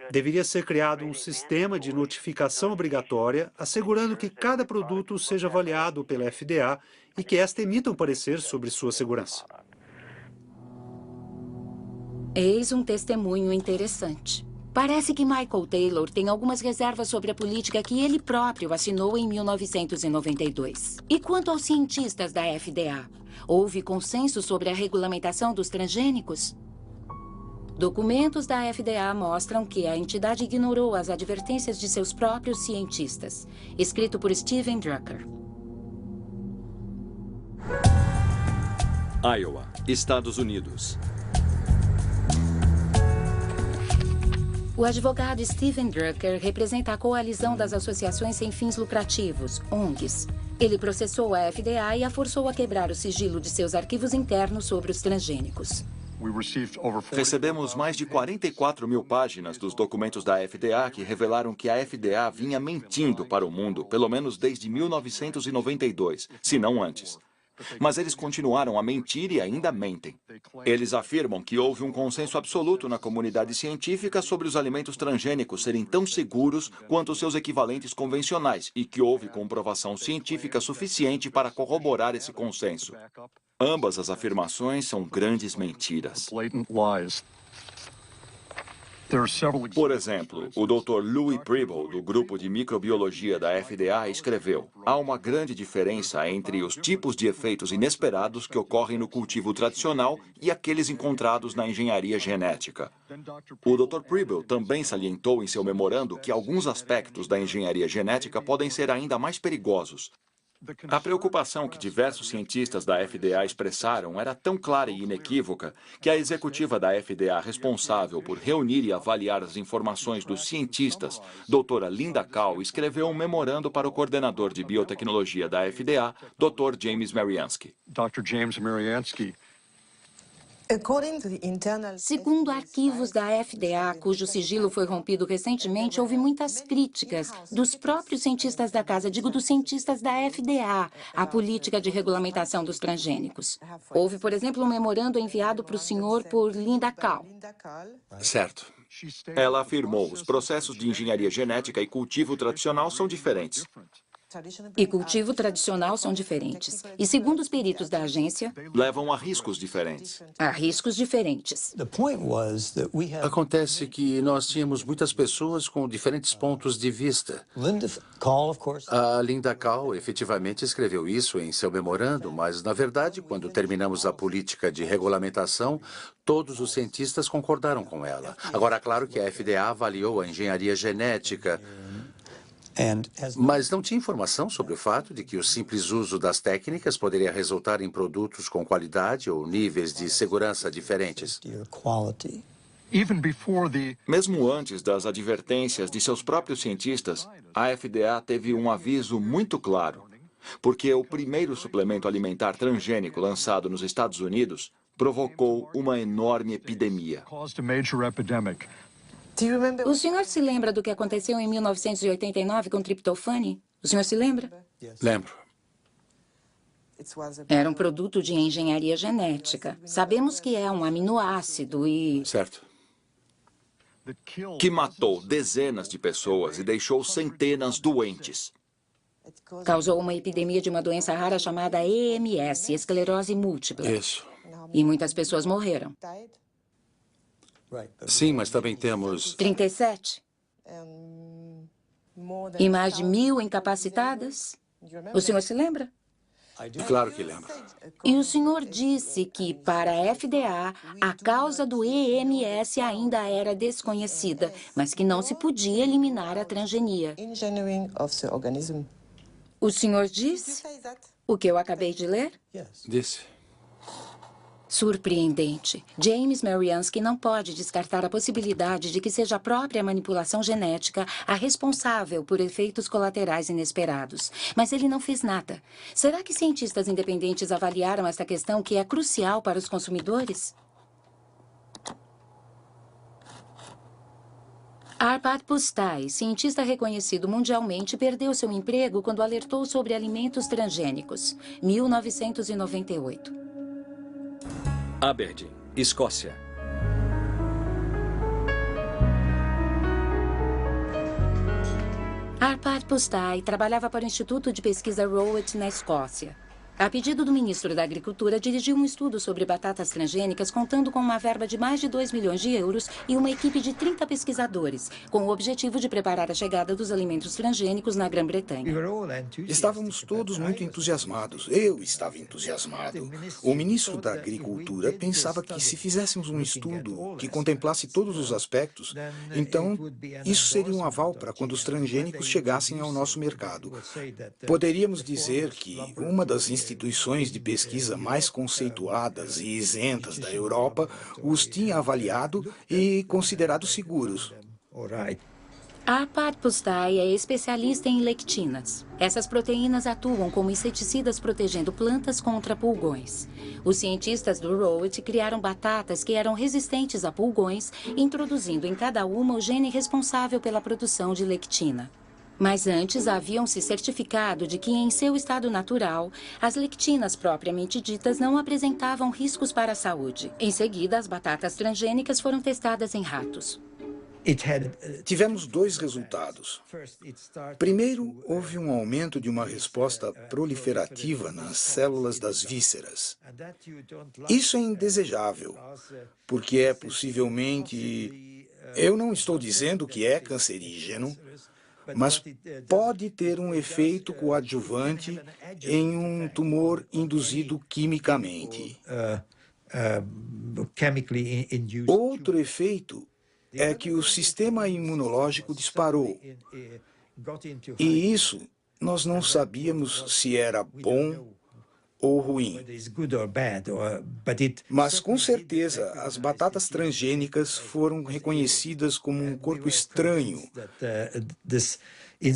Deveria ser criado um sistema de notificação obrigatória, assegurando que cada produto seja avaliado pela FDA e que esta emita um parecer sobre sua segurança. Eis um testemunho interessante. Parece que Michael Taylor tem algumas reservas sobre a política que ele próprio assinou em 1992. E quanto aos cientistas da FDA? Houve consenso sobre a regulamentação dos transgênicos? Documentos da FDA mostram que a entidade ignorou as advertências de seus próprios cientistas. Escrito por Steven Drucker. Iowa, Estados Unidos. O advogado Steven Drucker representa a coalizão das associações sem fins lucrativos, ONGs. Ele processou a FDA e a forçou a quebrar o sigilo de seus arquivos internos sobre os transgênicos. Recebemos mais de 44 mil páginas dos documentos da FDA que revelaram que a FDA vinha mentindo para o mundo, pelo menos desde 1992, se não antes. Mas eles continuaram a mentir e ainda mentem. Eles afirmam que houve um consenso absoluto na comunidade científica sobre os alimentos transgênicos serem tão seguros quanto seus equivalentes convencionais e que houve comprovação científica suficiente para corroborar esse consenso. Ambas as afirmações são grandes mentiras. Por exemplo, o Dr. Louis Preble, do grupo de microbiologia da FDA, escreveu: há uma grande diferença entre os tipos de efeitos inesperados que ocorrem no cultivo tradicional e aqueles encontrados na engenharia genética. O Dr. Preble também salientou em seu memorando que alguns aspectos da engenharia genética podem ser ainda mais perigosos. A preocupação que diversos cientistas da FDA expressaram era tão clara e inequívoca que a executiva da FDA responsável por reunir e avaliar as informações dos cientistas, doutora Linda Kahl, escreveu um memorando para o coordenador de biotecnologia da FDA, Dr. James Mariansky. Segundo arquivos da FDA, cujo sigilo foi rompido recentemente, houve muitas críticas dos próprios cientistas da casa, digo dos cientistas da FDA, à política de regulamentação dos transgênicos. Houve, por exemplo, um memorando enviado para o senhor por Linda Kahl. Certo. Ela afirmou: os processos de engenharia genética e cultivo tradicional são diferentes. E cultivo tradicional são diferentes. E segundo os peritos da agência, levam a riscos diferentes. A riscos diferentes. Acontece que nós tínhamos muitas pessoas com diferentes pontos de vista. A Linda Kahl efetivamente escreveu isso em seu memorando, mas, na verdade, quando terminamos a política de regulamentação, todos os cientistas concordaram com ela. Agora, claro que a FDA avaliou a engenharia genética, mas não tinha informação sobre o fato de que o simples uso das técnicas poderia resultar em produtos com qualidade ou níveis de segurança diferentes. Mesmo antes das advertências de seus próprios cientistas, a FDA teve um aviso muito claro, porque o primeiro suplemento alimentar transgênico lançado nos Estados Unidos provocou uma enorme epidemia. O senhor se lembra do que aconteceu em 1989 com o triptofane? O senhor se lembra? Lembro. Era um produto de engenharia genética. Sabemos que é um aminoácido e... Certo. Que matou dezenas de pessoas e deixou centenas doentes. Causou uma epidemia de uma doença rara chamada EMS, esclerose múltipla. Isso. E muitas pessoas morreram. Sim, mas também temos... 37? E mais de 1.000 incapacitadas? O senhor se lembra? Claro que lembro. E o senhor disse que, para a FDA, a causa do EMS ainda era desconhecida, mas que não se podia eliminar a transgenia. O senhor disse o que eu acabei de ler? Disse. Surpreendente. James Mariansky não pode descartar a possibilidade de que seja a própria manipulação genética a responsável por efeitos colaterais inesperados. Mas ele não fez nada. Será que cientistas independentes avaliaram esta questão que é crucial para os consumidores? Arpad Pusztai, cientista reconhecido mundialmente, perdeu seu emprego quando alertou sobre alimentos transgênicos. 1998. Aberdeen, Escócia. Arpad Pusztai trabalhava para o Instituto de Pesquisa Rowett, na Escócia. A pedido do ministro da Agricultura, dirigiu um estudo sobre batatas transgênicas, contando com uma verba de mais de 2 milhões de euros e uma equipe de 30 pesquisadores, com o objetivo de preparar a chegada dos alimentos transgênicos na Grã-Bretanha. Estávamos todos muito entusiasmados. Eu estava entusiasmado. O ministro da Agricultura pensava que se fizéssemos um estudo que contemplasse todos os aspectos, então isso seria um aval para quando os transgênicos chegassem ao nosso mercado. Poderíamos dizer que uma das instituições de pesquisa mais conceituadas e isentas da Europa os tinha avaliado e considerado seguros. Arpad Pusztai é especialista em lectinas. Essas proteínas atuam como inseticidas protegendo plantas contra pulgões. Os cientistas do Rowett criaram batatas que eram resistentes a pulgões, introduzindo em cada uma o gene responsável pela produção de lectina. Mas antes haviam se certificado de que, em seu estado natural, as lectinas propriamente ditas não apresentavam riscos para a saúde. Em seguida, as batatas transgênicas foram testadas em ratos. Tivemos dois resultados. Primeiro, houve um aumento de uma resposta proliferativa nas células das vísceras. Isso é indesejável, porque é possivelmente... Eu não estou dizendo que é cancerígeno, mas pode ter um efeito coadjuvante em um tumor induzido quimicamente. Outro efeito é que o sistema imunológico disparou. E isso nós não sabíamos se era bom ou ruim. Mas, com certeza, as batatas transgênicas foram reconhecidas como um corpo estranho. E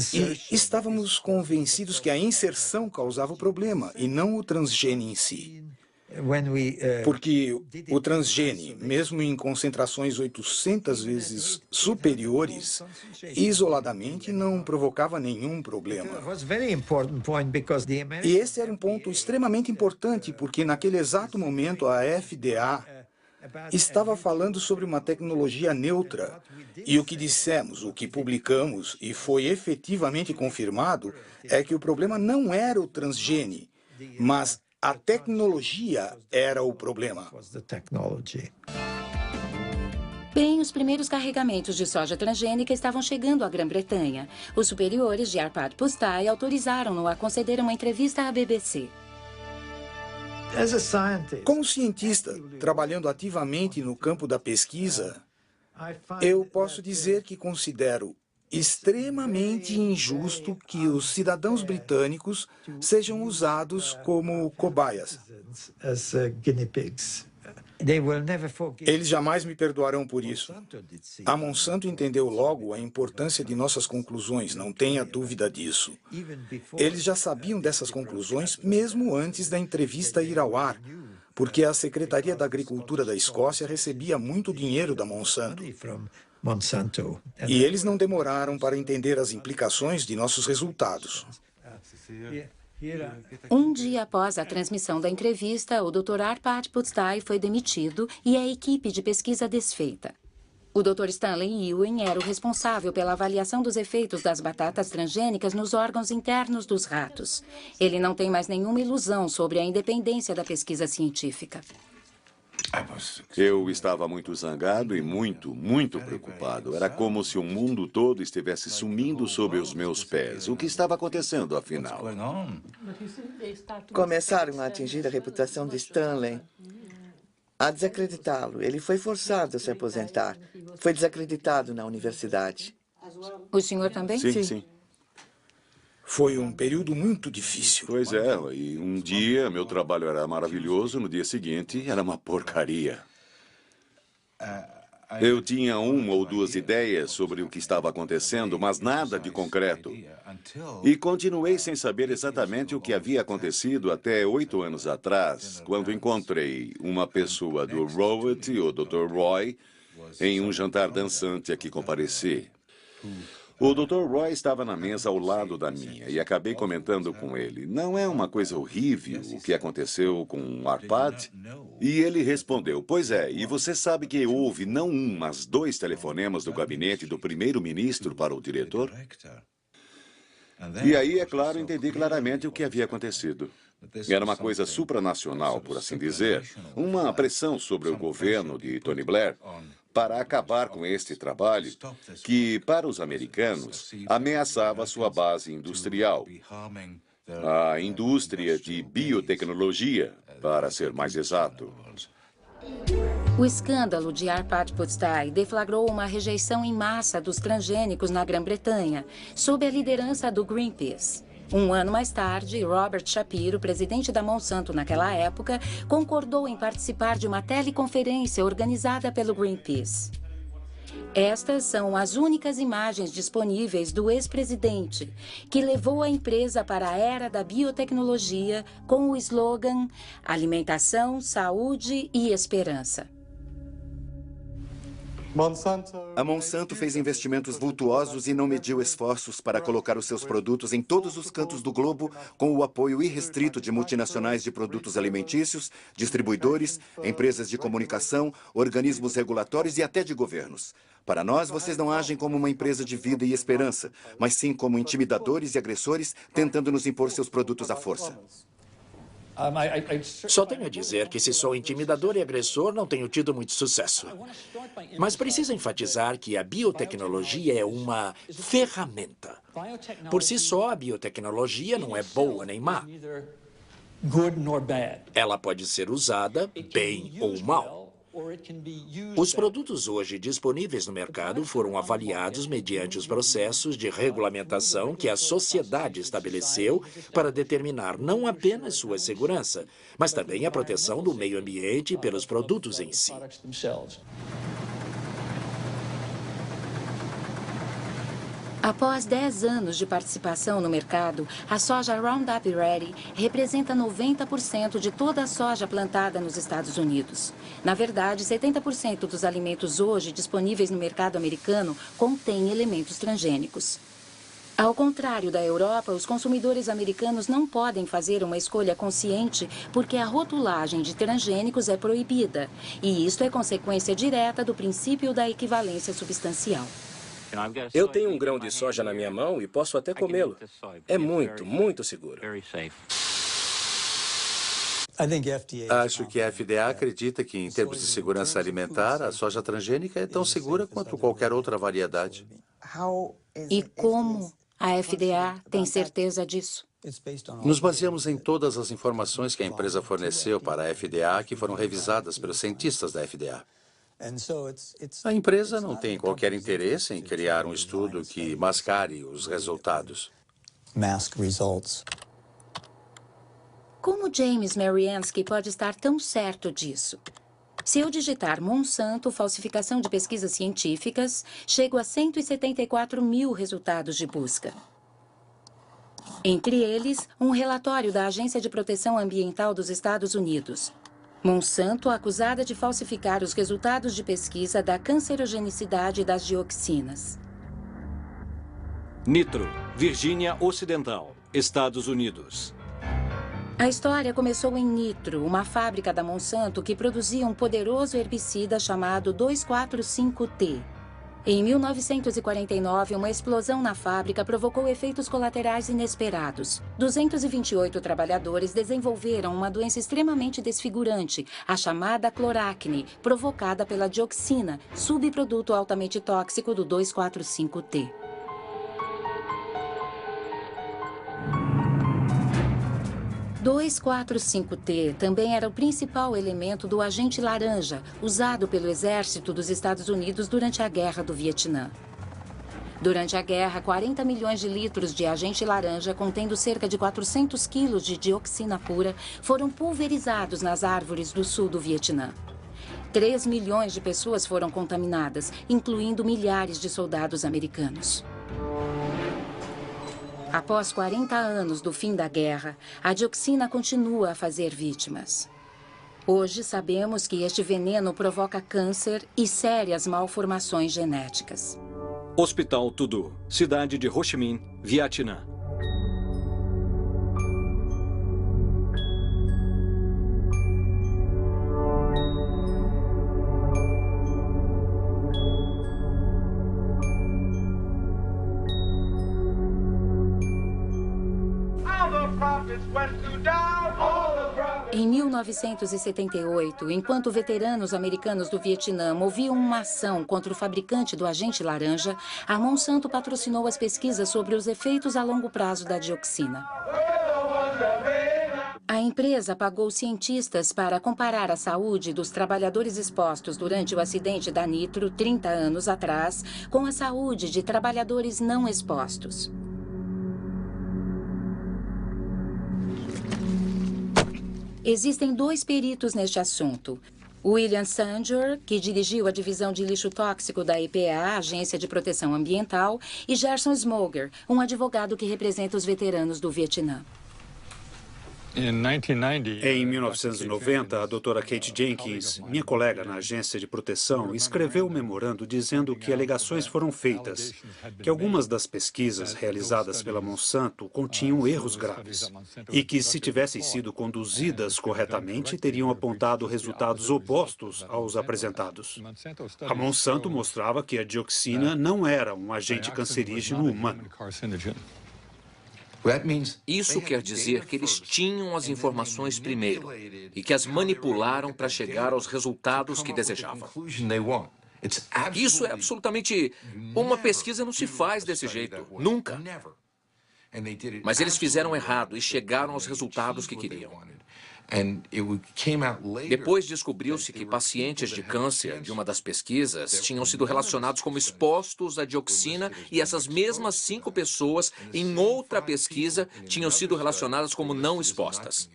estávamos convencidos que a inserção causava o problema, e não o transgene em si. Porque o transgene, mesmo em concentrações 800 vezes superiores, isoladamente não provocava nenhum problema. E esse era um ponto extremamente importante, porque naquele exato momento a FDA estava falando sobre uma tecnologia neutra. E o que dissemos, o que publicamos, e foi efetivamente confirmado, é que o problema não era o transgene, mas a tecnologia era o problema. Bem, os primeiros carregamentos de soja transgênica estavam chegando à Grã-Bretanha. Os superiores de Arpad Pusztai autorizaram-no a conceder uma entrevista à BBC. Como cientista, trabalhando ativamente no campo da pesquisa, eu posso dizer que considero extremamente injusto que os cidadãos britânicos sejam usados como cobaias. Eles jamais me perdoarão por isso. A Monsanto entendeu logo a importância de nossas conclusões, não tenha dúvida disso. Eles já sabiam dessas conclusões mesmo antes da entrevista ir ao ar, porque a Secretaria da Agricultura da Escócia recebia muito dinheiro da Monsanto. E eles não demoraram para entender as implicações de nossos resultados. Um dia após a transmissão da entrevista, o Dr. Arpad Pusztai foi demitido e a equipe de pesquisa desfeita. O Dr. Stanley Ewing era o responsável pela avaliação dos efeitos das batatas transgênicas nos órgãos internos dos ratos. Ele não tem mais nenhuma ilusão sobre a independência da pesquisa científica. Eu estava muito zangado e muito preocupado. Era como se o mundo todo estivesse sumindo sob os meus pés. O que estava acontecendo, afinal? Começaram a atingir a reputação de Stanley, a desacreditá-lo. Ele foi forçado a se aposentar. Foi desacreditado na universidade. O senhor também? Sim. Foi um período muito difícil. Pois é, e um dia meu trabalho era maravilhoso, no dia seguinte era uma porcaria. Eu tinha uma ou duas ideias sobre o que estava acontecendo, mas nada de concreto. E continuei sem saber exatamente o que havia acontecido até 8 anos atrás, quando encontrei uma pessoa do Rowett, o Dr. Roy, em um jantar dançante a que compareci. O Dr. Roy estava na mesa ao lado da minha e acabei comentando com ele. Não é uma coisa horrível o que aconteceu com Arpad? E ele respondeu, pois é, e você sabe que houve não um, mas 2 telefonemas do gabinete do primeiro-ministro para o diretor? E aí, é claro, entendi claramente o que havia acontecido. Era uma coisa supranacional, por assim dizer, uma pressão sobre o governo de Tony Blair para acabar com este trabalho que, para os americanos, ameaçava sua base industrial. A indústria de biotecnologia, para ser mais exato. O escândalo de Arpad Pusztai deflagrou uma rejeição em massa dos transgênicos na Grã-Bretanha, sob a liderança do Greenpeace. Um ano mais tarde, Robert Shapiro, presidente da Monsanto naquela época, concordou em participar de uma teleconferência organizada pelo Greenpeace. Estas são as únicas imagens disponíveis do ex-presidente, que levou a empresa para a era da biotecnologia com o slogan Alimentação, Saúde e Esperança. A Monsanto fez investimentos vultuosos e não mediu esforços para colocar os seus produtos em todos os cantos do globo com o apoio irrestrito de multinacionais de produtos alimentícios, distribuidores, empresas de comunicação, organismos regulatórios e até de governos. Para nós, vocês não agem como uma empresa de vida e esperança, mas sim como intimidadores e agressores tentando nos impor seus produtos à força. Só tenho a dizer que se sou intimidador e agressor, não tenho tido muito sucesso. Mas preciso enfatizar que a biotecnologia é uma ferramenta. Por si só, a biotecnologia não é boa nem má. Ela pode ser usada bem ou mal. Os produtos hoje disponíveis no mercado foram avaliados mediante os processos de regulamentação que a sociedade estabeleceu para determinar não apenas sua segurança, mas também a proteção do meio ambiente pelos produtos em si. Após 10 anos de participação no mercado, a soja Roundup Ready representa 90% de toda a soja plantada nos Estados Unidos. Na verdade, 70% dos alimentos hoje disponíveis no mercado americano contêm elementos transgênicos. Ao contrário da Europa, os consumidores americanos não podem fazer uma escolha consciente porque a rotulagem de transgênicos é proibida. E isto é consequência direta do princípio da equivalência substancial. Eu tenho um grão de soja na minha mão e posso até comê-lo. É muito seguro. Acho que a FDA acredita que, em termos de segurança alimentar, a soja transgênica é tão segura quanto qualquer outra variedade. E como a FDA tem certeza disso? Nos baseamos em todas as informações que a empresa forneceu para a FDA, que foram revisadas pelos cientistas da FDA. A empresa não tem qualquer interesse em criar um estudo que mascare os resultados. Como James Mariansky pode estar tão certo disso? Se eu digitar Monsanto, falsificação de pesquisas científicas, chego a 174 mil resultados de busca. Entre eles, um relatório da Agência de Proteção Ambiental dos Estados Unidos. Monsanto acusada de falsificar os resultados de pesquisa da cancerogenicidade das dioxinas. Nitro, Virgínia Ocidental, Estados Unidos. A história começou em Nitro, uma fábrica da Monsanto que produzia um poderoso herbicida chamado 2,4,5-T. Em 1949, uma explosão na fábrica provocou efeitos colaterais inesperados. 228 trabalhadores desenvolveram uma doença extremamente desfigurante, a chamada cloracne, provocada pela dioxina, subproduto altamente tóxico do 2,4,5-T. O 2,4,5-T também era o principal elemento do agente laranja, usado pelo exército dos Estados Unidos durante a Guerra do Vietnã. Durante a guerra, 40 milhões de litros de agente laranja, contendo cerca de 400 quilos de dioxina pura, foram pulverizados nas árvores do sul do Vietnã. 3 milhões de pessoas foram contaminadas, incluindo milhares de soldados americanos. Após 40 anos do fim da guerra, a dioxina continua a fazer vítimas. Hoje sabemos que este veneno provoca câncer e sérias malformações genéticas. Hospital Tudu, cidade de Ho Chi Minh, Vietnã. Em 1978, enquanto veteranos americanos do Vietnã moviam uma ação contra o fabricante do agente laranja, a Monsanto patrocinou as pesquisas sobre os efeitos a longo prazo da dioxina. A empresa pagou cientistas para comparar a saúde dos trabalhadores expostos durante o acidente da Nitro, 30 anos atrás, com a saúde de trabalhadores não expostos. Existem 2 peritos neste assunto. William Sanjur, que dirigiu a divisão de lixo tóxico da EPA, Agência de Proteção Ambiental, e Gerson Smoger, um advogado que representa os veteranos do Vietnã. Em 1990, a doutora Kate Jenkins, minha colega na agência de proteção, escreveu um memorando dizendo que alegações foram feitas, que algumas das pesquisas realizadas pela Monsanto continham erros graves e que, se tivessem sido conduzidas corretamente, teriam apontado resultados opostos aos apresentados. A Monsanto mostrava que a dioxina não era um agente cancerígeno humano. Isso quer dizer que eles tinham as informações primeiro e que as manipularam para chegar aos resultados que desejavam. Isso é absolutamente... Uma pesquisa não se faz desse jeito. Nunca. Mas eles fizeram errado e chegaram aos resultados que queriam. Depois descobriu-se que pacientes de câncer de uma das pesquisas tinham sido relacionados como expostos à dioxina e essas mesmas 5 pessoas, em outra pesquisa, tinham sido relacionadas como não expostas.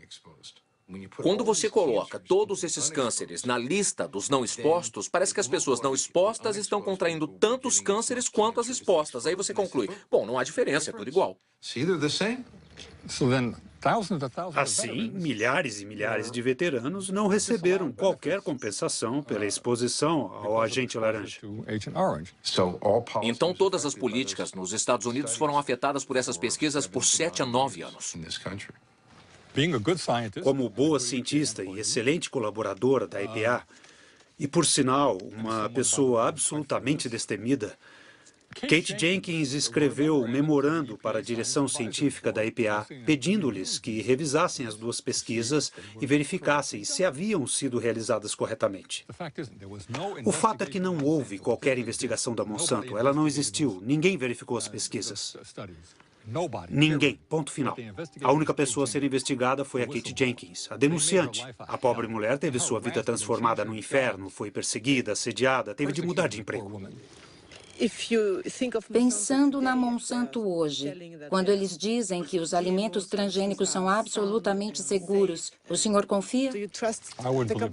Quando você coloca todos esses cânceres na lista dos não expostos, parece que as pessoas não expostas estão contraindo tantos cânceres quanto as expostas. Aí você conclui, bom, não há diferença, é tudo igual. Assim, milhares e milhares de veteranos não receberam qualquer compensação pela exposição ao agente laranja. Então, todas as políticas nos Estados Unidos foram afetadas por essas pesquisas por 7 a 9 anos. Como boa cientista e excelente colaboradora da EPA, e por sinal, uma pessoa absolutamente destemida, Kate Jenkins escreveu um memorando para a direção científica da EPA, pedindo-lhes que revisassem as 2 pesquisas e verificassem se haviam sido realizadas corretamente. O fato é que não houve qualquer investigação da Monsanto. Ela não existiu. Ninguém verificou as pesquisas. Ninguém. Ponto final. A única pessoa a ser investigada foi a Kate Jenkins, a denunciante. A pobre mulher teve sua vida transformada no inferno, foi perseguida, assediada, teve de mudar de emprego. Pensando na Monsanto hoje, quando eles dizem que os alimentos transgênicos são absolutamente seguros, o senhor confia?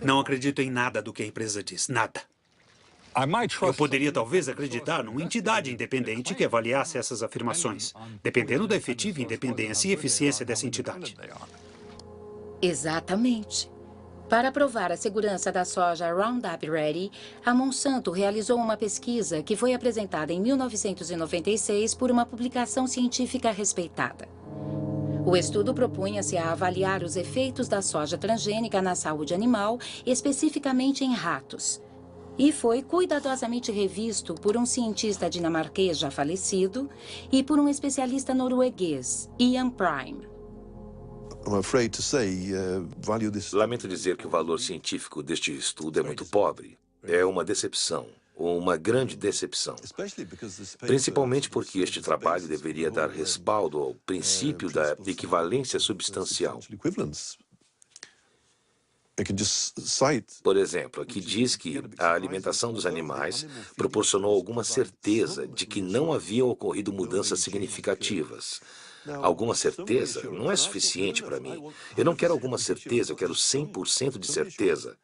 Não acredito em nada do que a empresa diz, nada. Eu poderia talvez acreditar numa entidade independente que avaliasse essas afirmações, dependendo da efetiva independência e eficiência dessa entidade. Exatamente. Para provar a segurança da soja Roundup Ready, a Monsanto realizou uma pesquisa que foi apresentada em 1996 por uma publicação científica respeitada. O estudo propunha-se a avaliar os efeitos da soja transgênica na saúde animal, especificamente em ratos. E foi cuidadosamente revisto por um cientista dinamarquês já falecido e por um especialista norueguês, Ian Prime. Lamento dizer que o valor científico deste estudo é muito pobre. É uma decepção, uma grande decepção. Principalmente porque este trabalho deveria dar respaldo ao princípio da equivalência substancial. Por exemplo, aqui diz que a alimentação dos animais proporcionou alguma certeza de que não haviam ocorrido mudanças significativas. Alguma certeza não é suficiente para mim. Eu não quero alguma certeza, eu quero 100% de certeza.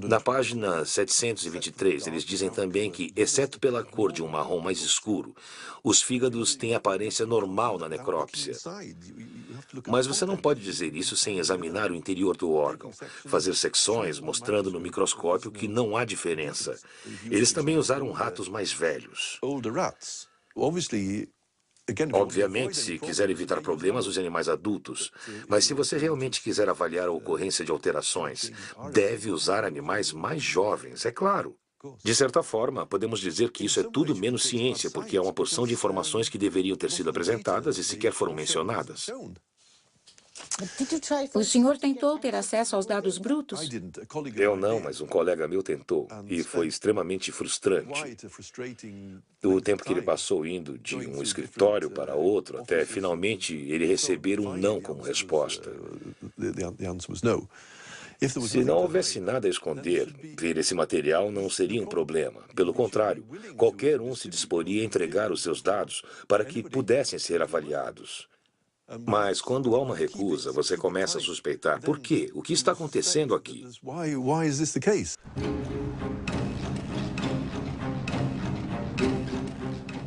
Na página 723, eles dizem também que, exceto pela cor de um marrom mais escuro, os fígados têm aparência normal na necrópsia. Mas você não pode dizer isso sem examinar o interior do órgão, fazer secções mostrando no microscópio que não há diferença. Eles também usaram ratos mais velhos. Obviamente, se quiser evitar problemas, use animais adultos. Mas se você realmente quiser avaliar a ocorrência de alterações, deve usar animais mais jovens, é claro. De certa forma, podemos dizer que isso é tudo menos ciência, porque há uma porção de informações que deveriam ter sido apresentadas e sequer foram mencionadas. O senhor tentou ter acesso aos dados brutos? Eu não, mas um colega meu tentou, e foi extremamente frustrante. O tempo que ele passou indo de um escritório para outro, até finalmente ele receber um não como resposta. Se não houvesse nada a esconder, ver esse material não seria um problema. Pelo contrário, qualquer um se disporia a entregar os seus dados para que pudessem ser avaliados. Mas quando há uma recusa, você começa a suspeitar. Por quê? O que está acontecendo aqui?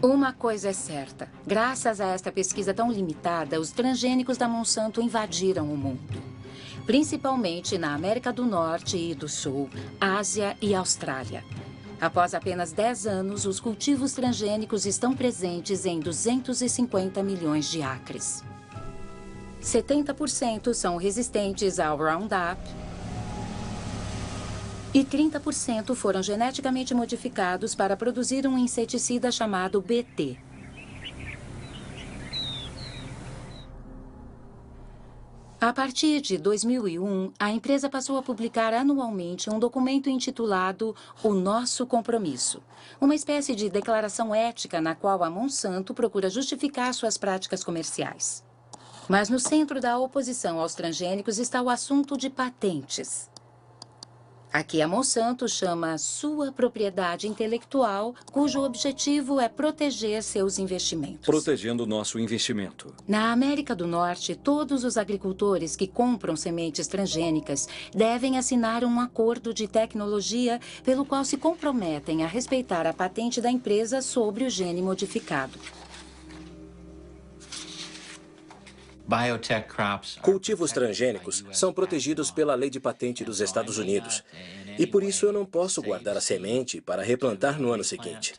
Uma coisa é certa. Graças a esta pesquisa tão limitada, os transgênicos da Monsanto invadiram o mundo. Principalmente na América do Norte e do Sul, Ásia e Austrália. Após apenas 10 anos, os cultivos transgênicos estão presentes em 250 milhões de acres. 70% são resistentes ao Roundup e 30% foram geneticamente modificados para produzir um inseticida chamado BT. A partir de 2001, a empresa passou a publicar anualmente um documento intitulado O Nosso Compromisso, uma espécie de declaração ética na qual a Monsanto procura justificar suas práticas comerciais. Mas no centro da oposição aos transgênicos está o assunto de patentes. Aqui a Monsanto chama sua propriedade intelectual, cujo objetivo é proteger seus investimentos. Protegendo o nosso investimento. Na América do Norte, todos os agricultores que compram sementes transgênicas devem assinar um acordo de tecnologia pelo qual se comprometem a respeitar a patente da empresa sobre o gene modificado. Cultivos transgênicos são protegidos pela lei de patente dos Estados Unidos. E por isso eu não posso guardar a semente para replantar no ano seguinte.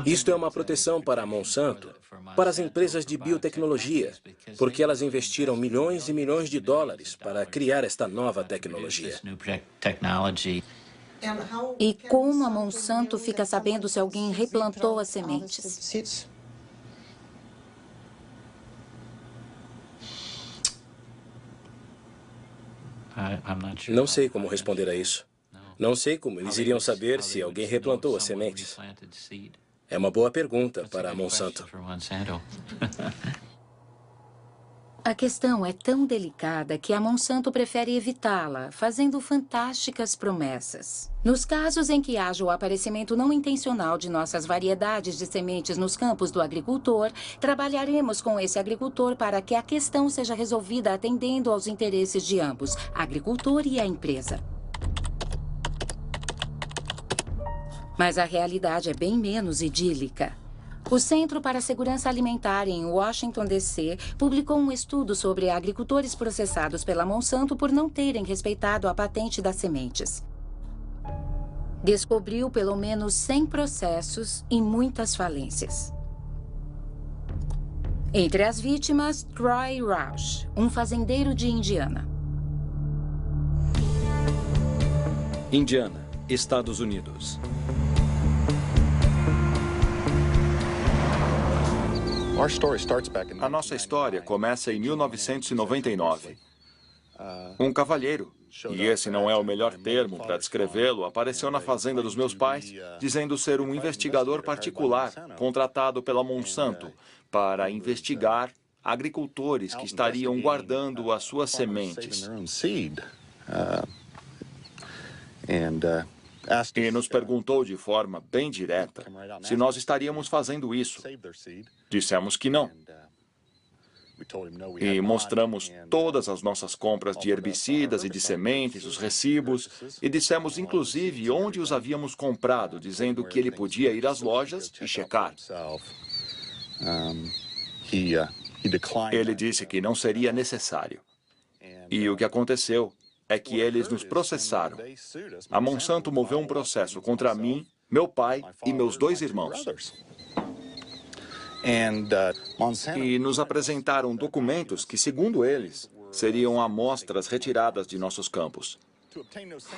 Isto é uma proteção para a Monsanto, para as empresas de biotecnologia, porque elas investiram milhões e milhões de dólares para criar esta nova tecnologia. E como a Monsanto fica sabendo se alguém replantou as sementes? Não sei como responder a isso. Não sei como eles iriam saber se alguém replantou as sementes. É uma boa pergunta para a Monsanto. A questão é tão delicada que a Monsanto prefere evitá-la, fazendo fantásticas promessas. Nos casos em que haja o aparecimento não intencional de nossas variedades de sementes nos campos do agricultor, trabalharemos com esse agricultor para que a questão seja resolvida atendendo aos interesses de ambos, agricultor e a empresa. Mas a realidade é bem menos idílica. O Centro para a Segurança Alimentar em Washington, D.C., publicou um estudo sobre agricultores processados pela Monsanto por não terem respeitado a patente das sementes. Descobriu pelo menos 100 processos e muitas falências. Entre as vítimas, Troy Roush, um fazendeiro de Indiana. Indiana, Estados Unidos. A nossa história começa em 1999. Um cavalheiro, e esse não é o melhor termo para descrevê-lo, apareceu na fazenda dos meus pais, dizendo ser um investigador particular contratado pela Monsanto para investigar agricultores que estariam guardando as suas sementes. E nos perguntou de forma bem direta se nós estaríamos fazendo isso. Dissemos que não. E mostramos todas as nossas compras de herbicidas e de sementes, os recibos, e dissemos inclusive onde os havíamos comprado, dizendo que ele podia ir às lojas e checar. Ele disse que não seria necessário. E o que aconteceu é que eles nos processaram. A Monsanto moveu um processo contra mim, meu pai e meus 2 irmãos. E nos apresentaram documentos que, segundo eles, seriam amostras retiradas de nossos campos.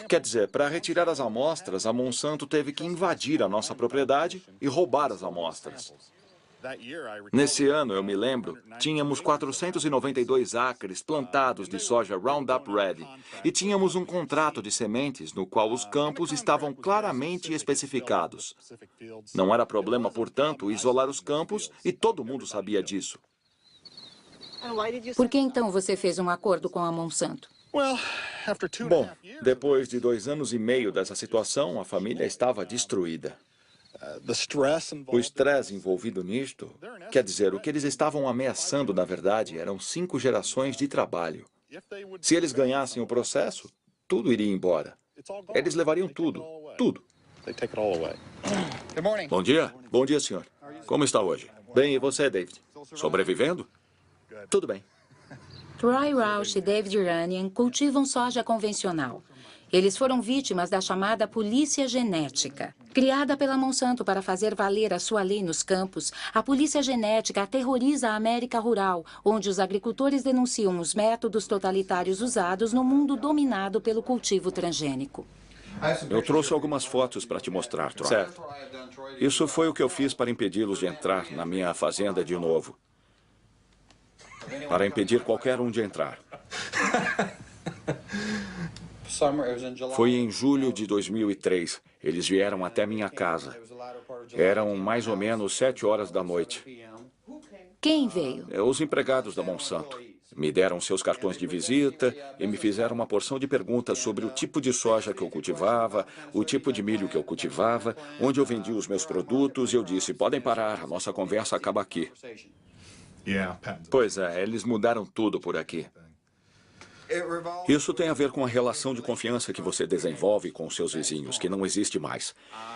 Quer dizer, para retirar as amostras, a Monsanto teve que invadir a nossa propriedade e roubar as amostras. Nesse ano, eu me lembro, tínhamos 492 acres plantados de soja Roundup Ready e tínhamos um contrato de sementes no qual os campos estavam claramente especificados. Não era problema, portanto, isolar os campos e todo mundo sabia disso. Por que então você fez um acordo com a Monsanto? Bom, depois de 2 anos e meio dessa situação, a família estava destruída. O estresse envolvido nisto, quer dizer, o que eles estavam ameaçando, na verdade, eram 5 gerações de trabalho. Se eles ganhassem o processo, tudo iria embora. Eles levariam tudo, tudo. Bom dia. Bom dia, senhor. Como está hoje? Bem, e você, David? Sobrevivendo? Tudo bem. Troy Roush e David Runyan cultivam soja convencional. Eles foram vítimas da chamada polícia genética. Criada pela Monsanto para fazer valer a sua lei nos campos, a polícia genética aterroriza a América rural, onde os agricultores denunciam os métodos totalitários usados no mundo dominado pelo cultivo transgênico. Eu trouxe algumas fotos para te mostrar, Troy. Certo. Isso foi o que eu fiz para impedi-los de entrar na minha fazenda de novo. Para impedir qualquer um de entrar. Foi em julho de 2003. Eles vieram até minha casa. Eram mais ou menos 7 horas da noite. Quem veio? Os empregados da Monsanto. Me deram seus cartões de visita e me fizeram uma porção de perguntas sobre o tipo de soja que eu cultivava, o tipo de milho que eu cultivava, onde eu vendia os meus produtos, e eu disse, podem parar, a nossa conversa acaba aqui. Pois é, eles mudaram tudo por aqui. Isso tem a ver com a relação de confiança que você desenvolve com seus vizinhos, que não existe mais.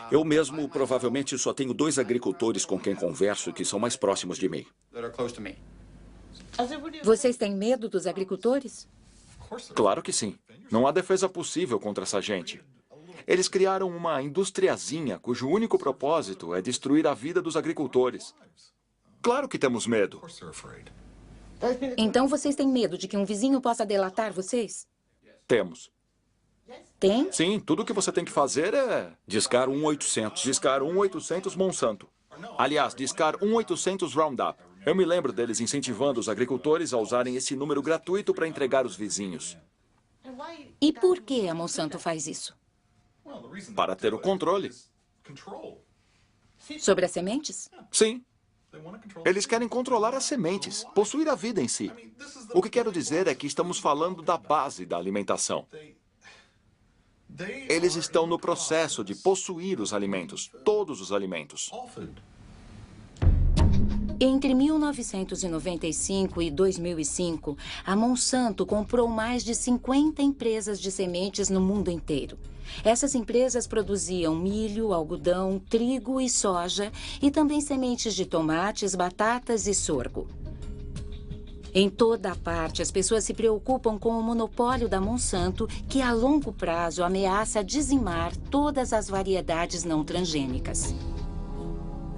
Eu mesmo provavelmente só tenho 2 agricultores com quem converso que são mais próximos de mim. Vocês têm medo dos agricultores? Claro que sim. Não há defesa possível contra essa gente. Eles criaram uma industriazinha cujo único propósito é destruir a vida dos agricultores. Claro que temos medo. Então vocês têm medo de que um vizinho possa delatar vocês? Temos. Tem? Sim, tudo o que você tem que fazer é... Discar 1-800. Discar 1-800 Monsanto. Aliás, discar 1-800 Roundup. Eu me lembro deles incentivando os agricultores a usarem esse número gratuito para entregar os vizinhos. E por que a Monsanto faz isso? Para ter o controle. Sobre as sementes? Sim. Eles querem controlar as sementes, possuir a vida em si. O que quero dizer é que estamos falando da base da alimentação. Eles estão no processo de possuir os alimentos, todos os alimentos. Entre 1995 e 2005, a Monsanto comprou mais de 50 empresas de sementes no mundo inteiro. Essas empresas produziam milho, algodão, trigo e soja e também sementes de tomates, batatas e sorgo. Em toda a parte, as pessoas se preocupam com o monopólio da Monsanto, que a longo prazo ameaça dizimar todas as variedades não transgênicas.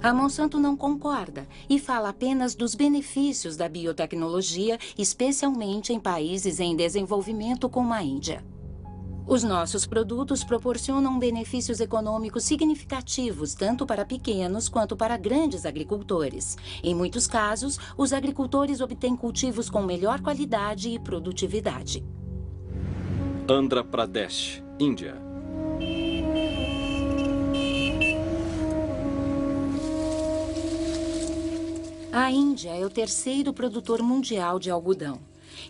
A Monsanto não concorda e fala apenas dos benefícios da biotecnologia, especialmente em países em desenvolvimento como a Índia. Os nossos produtos proporcionam benefícios econômicos significativos tanto para pequenos quanto para grandes agricultores. Em muitos casos, os agricultores obtêm cultivos com melhor qualidade e produtividade. Andhra Pradesh, Índia. A Índia é o terceiro produtor mundial de algodão.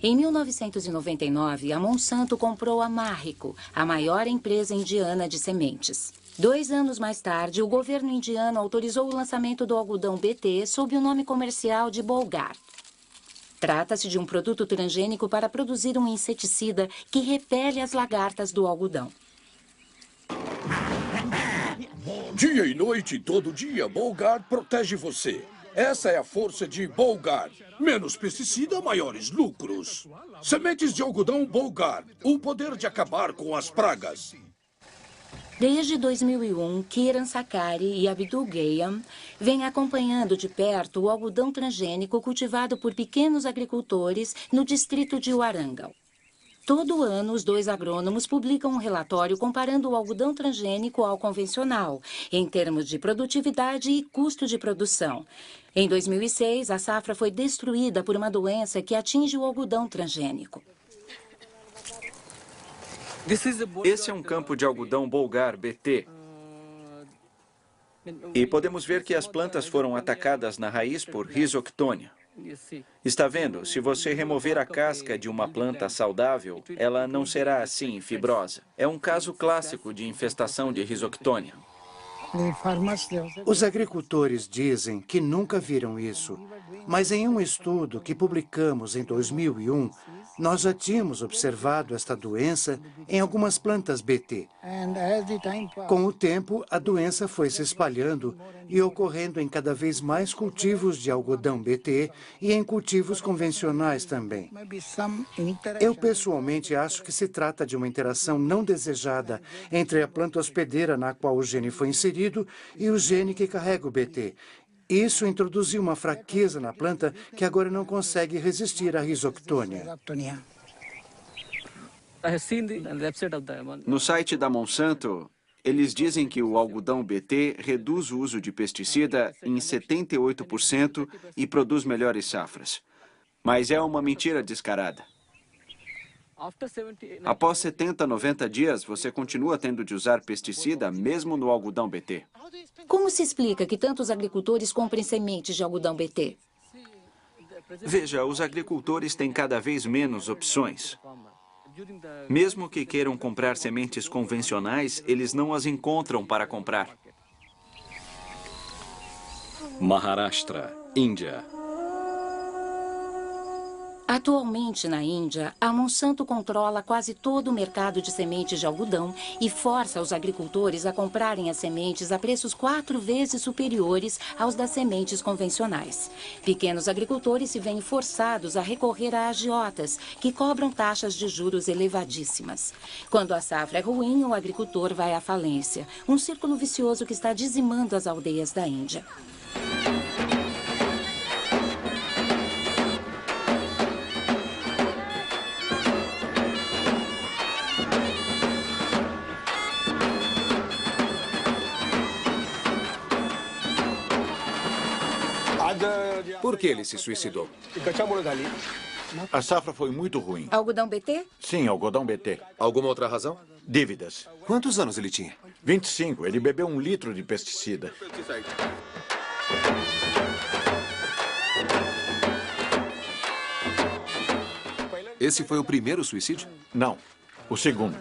Em 1999, a Monsanto comprou a Marico, a maior empresa indiana de sementes. 2 anos mais tarde, o governo indiano autorizou o lançamento do algodão BT sob o nome comercial de Bollgard. Trata-se de um produto transgênico para produzir um inseticida que repele as lagartas do algodão. Dia e noite, todo dia, Bollgard protege você. Essa é a força de Bollgard. Menos pesticida, maiores lucros. Sementes de algodão Bollgard. O poder de acabar com as pragas. Desde 2001, Kiran Sakari e Abdul Gayam vêm acompanhando de perto o algodão transgênico cultivado por pequenos agricultores no distrito de Warangal. Todo ano, os 2 agrônomos publicam um relatório comparando o algodão transgênico ao convencional, em termos de produtividade e custo de produção. Em 2006, a safra foi destruída por uma doença que atinge o algodão transgênico. Esse é um campo de algodão Bollgard BT. E podemos ver que as plantas foram atacadas na raiz por Rhizoctonia. Está vendo? Se você remover a casca de uma planta saudável, ela não será assim fibrosa. É um caso clássico de infestação de Rhizoctonia. Os agricultores dizem que nunca viram isso, mas em um estudo que publicamos em 2001, nós já tínhamos observado esta doença em algumas plantas BT. Com o tempo, a doença foi se espalhando e ocorrendo em cada vez mais cultivos de algodão BT e em cultivos convencionais também. Eu pessoalmente acho que se trata de uma interação não desejada entre a planta hospedeira na qual o gene foi inserido e o gene que carrega o BT. Isso introduziu uma fraqueza na planta que agora não consegue resistir à Rhizoctonia. No site da Monsanto, eles dizem que o algodão BT reduz o uso de pesticida em 78% e produz melhores safras. Mas é uma mentira descarada. Após 70, 90 dias, você continua tendo de usar pesticida mesmo no algodão BT. Como se explica que tantos agricultores comprem sementes de algodão BT? Veja, os agricultores têm cada vez menos opções. Mesmo que queiram comprar sementes convencionais, eles não as encontram para comprar. Maharashtra, Índia. Atualmente, na Índia, a Monsanto controla quase todo o mercado de sementes de algodão e força os agricultores a comprarem as sementes a preços 4 vezes superiores aos das sementes convencionais. Pequenos agricultores se veem forçados a recorrer a agiotas, que cobram taxas de juros elevadíssimas. Quando a safra é ruim, o agricultor vai à falência, um círculo vicioso que está dizimando as aldeias da Índia. Por que ele se suicidou? A safra foi muito ruim. Algodão BT? Sim, algodão BT. Alguma outra razão? Dívidas. Quantos anos ele tinha? 25. Ele bebeu 1 litro de pesticida. Esse foi o primeiro suicídio? Não, o segundo.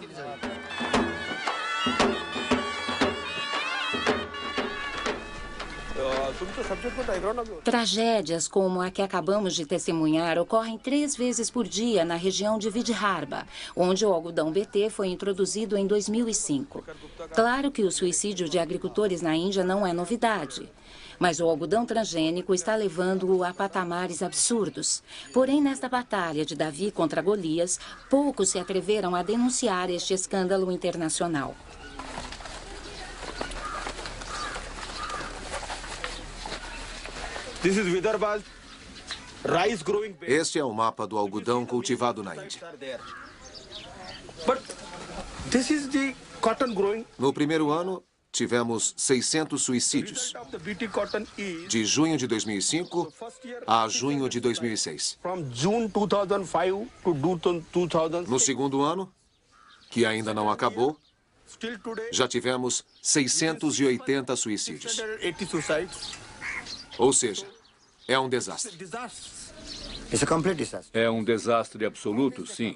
Tragédias como a que acabamos de testemunhar ocorrem 3 vezes por dia na região de Vidarbha, onde o algodão BT foi introduzido em 2005. Claro que o suicídio de agricultores na Índia não é novidade. Mas o algodão transgênico está levando-o a patamares absurdos. Porém, nesta batalha de Davi contra Golias, poucos se atreveram a denunciar este escândalo internacional. Este é o mapa do algodão cultivado na Índia. No primeiro ano, tivemos 600 suicídios, de junho de 2005 a junho de 2006. No segundo ano, que ainda não acabou, já tivemos 680 suicídios. Ou seja, é um desastre. É um desastre absoluto, sim.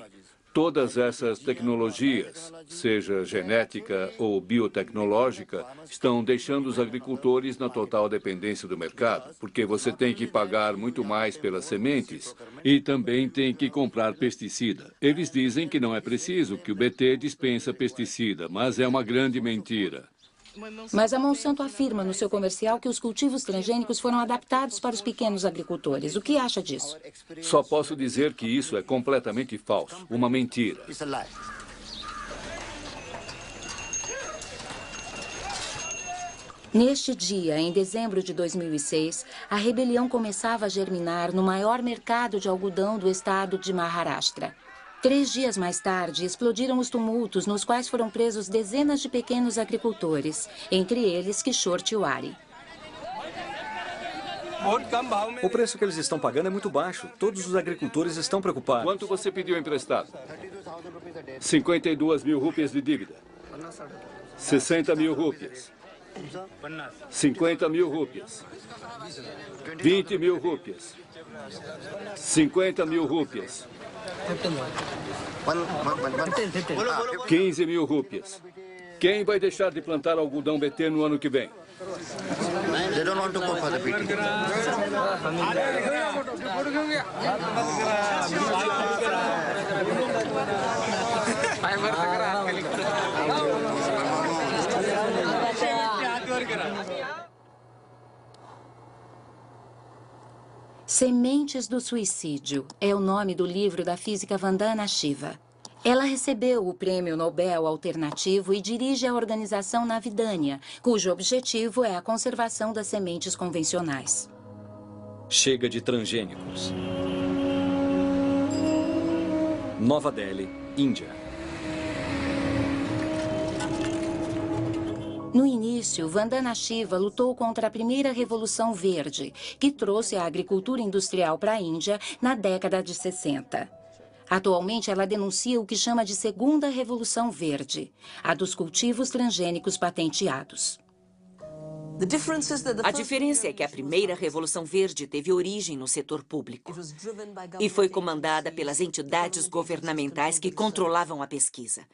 Todas essas tecnologias, seja genética ou biotecnológica, estão deixando os agricultores na total dependência do mercado, porque você tem que pagar muito mais pelas sementes e também tem que comprar pesticida. Eles dizem que não é preciso, que o BT dispensa pesticida, mas é uma grande mentira. Mas a Monsanto afirma no seu comercial que os cultivos transgênicos foram adaptados para os pequenos agricultores. O que acha disso? Só posso dizer que isso é completamente falso, uma mentira. Neste dia, em dezembro de 2006, a rebelião começava a germinar no maior mercado de algodão do estado de Maharashtra. 3 dias mais tarde, explodiram os tumultos nos quais foram presos dezenas de pequenos agricultores, entre eles Kishore Tiwari. O preço que eles estão pagando é muito baixo. Todos os agricultores estão preocupados. Quanto você pediu emprestado? 52 mil rúpias de dívida. 60 mil rúpias. 50 mil rúpias. 20 mil rúpias. 50 mil rúpias. 15 mil rúpias. Quem vai deixar de plantar algodão BT no ano que vem? Sementes do Suicídio é o nome do livro da física Vandana Shiva. Ela recebeu o Prêmio Nobel Alternativo e dirige a organização Navidania, cujo objetivo é a conservação das sementes convencionais. Chega de transgênicos. Nova Delhi, Índia. No início, Vandana Shiva lutou contra a primeira Revolução Verde, que trouxe a agricultura industrial para a Índia na década de 60. Atualmente, ela denuncia o que chama de Segunda Revolução Verde, a dos cultivos transgênicos patenteados. A diferença é que a primeira Revolução Verde teve origem no setor público e foi comandada pelas entidades governamentais que controlavam a pesquisa.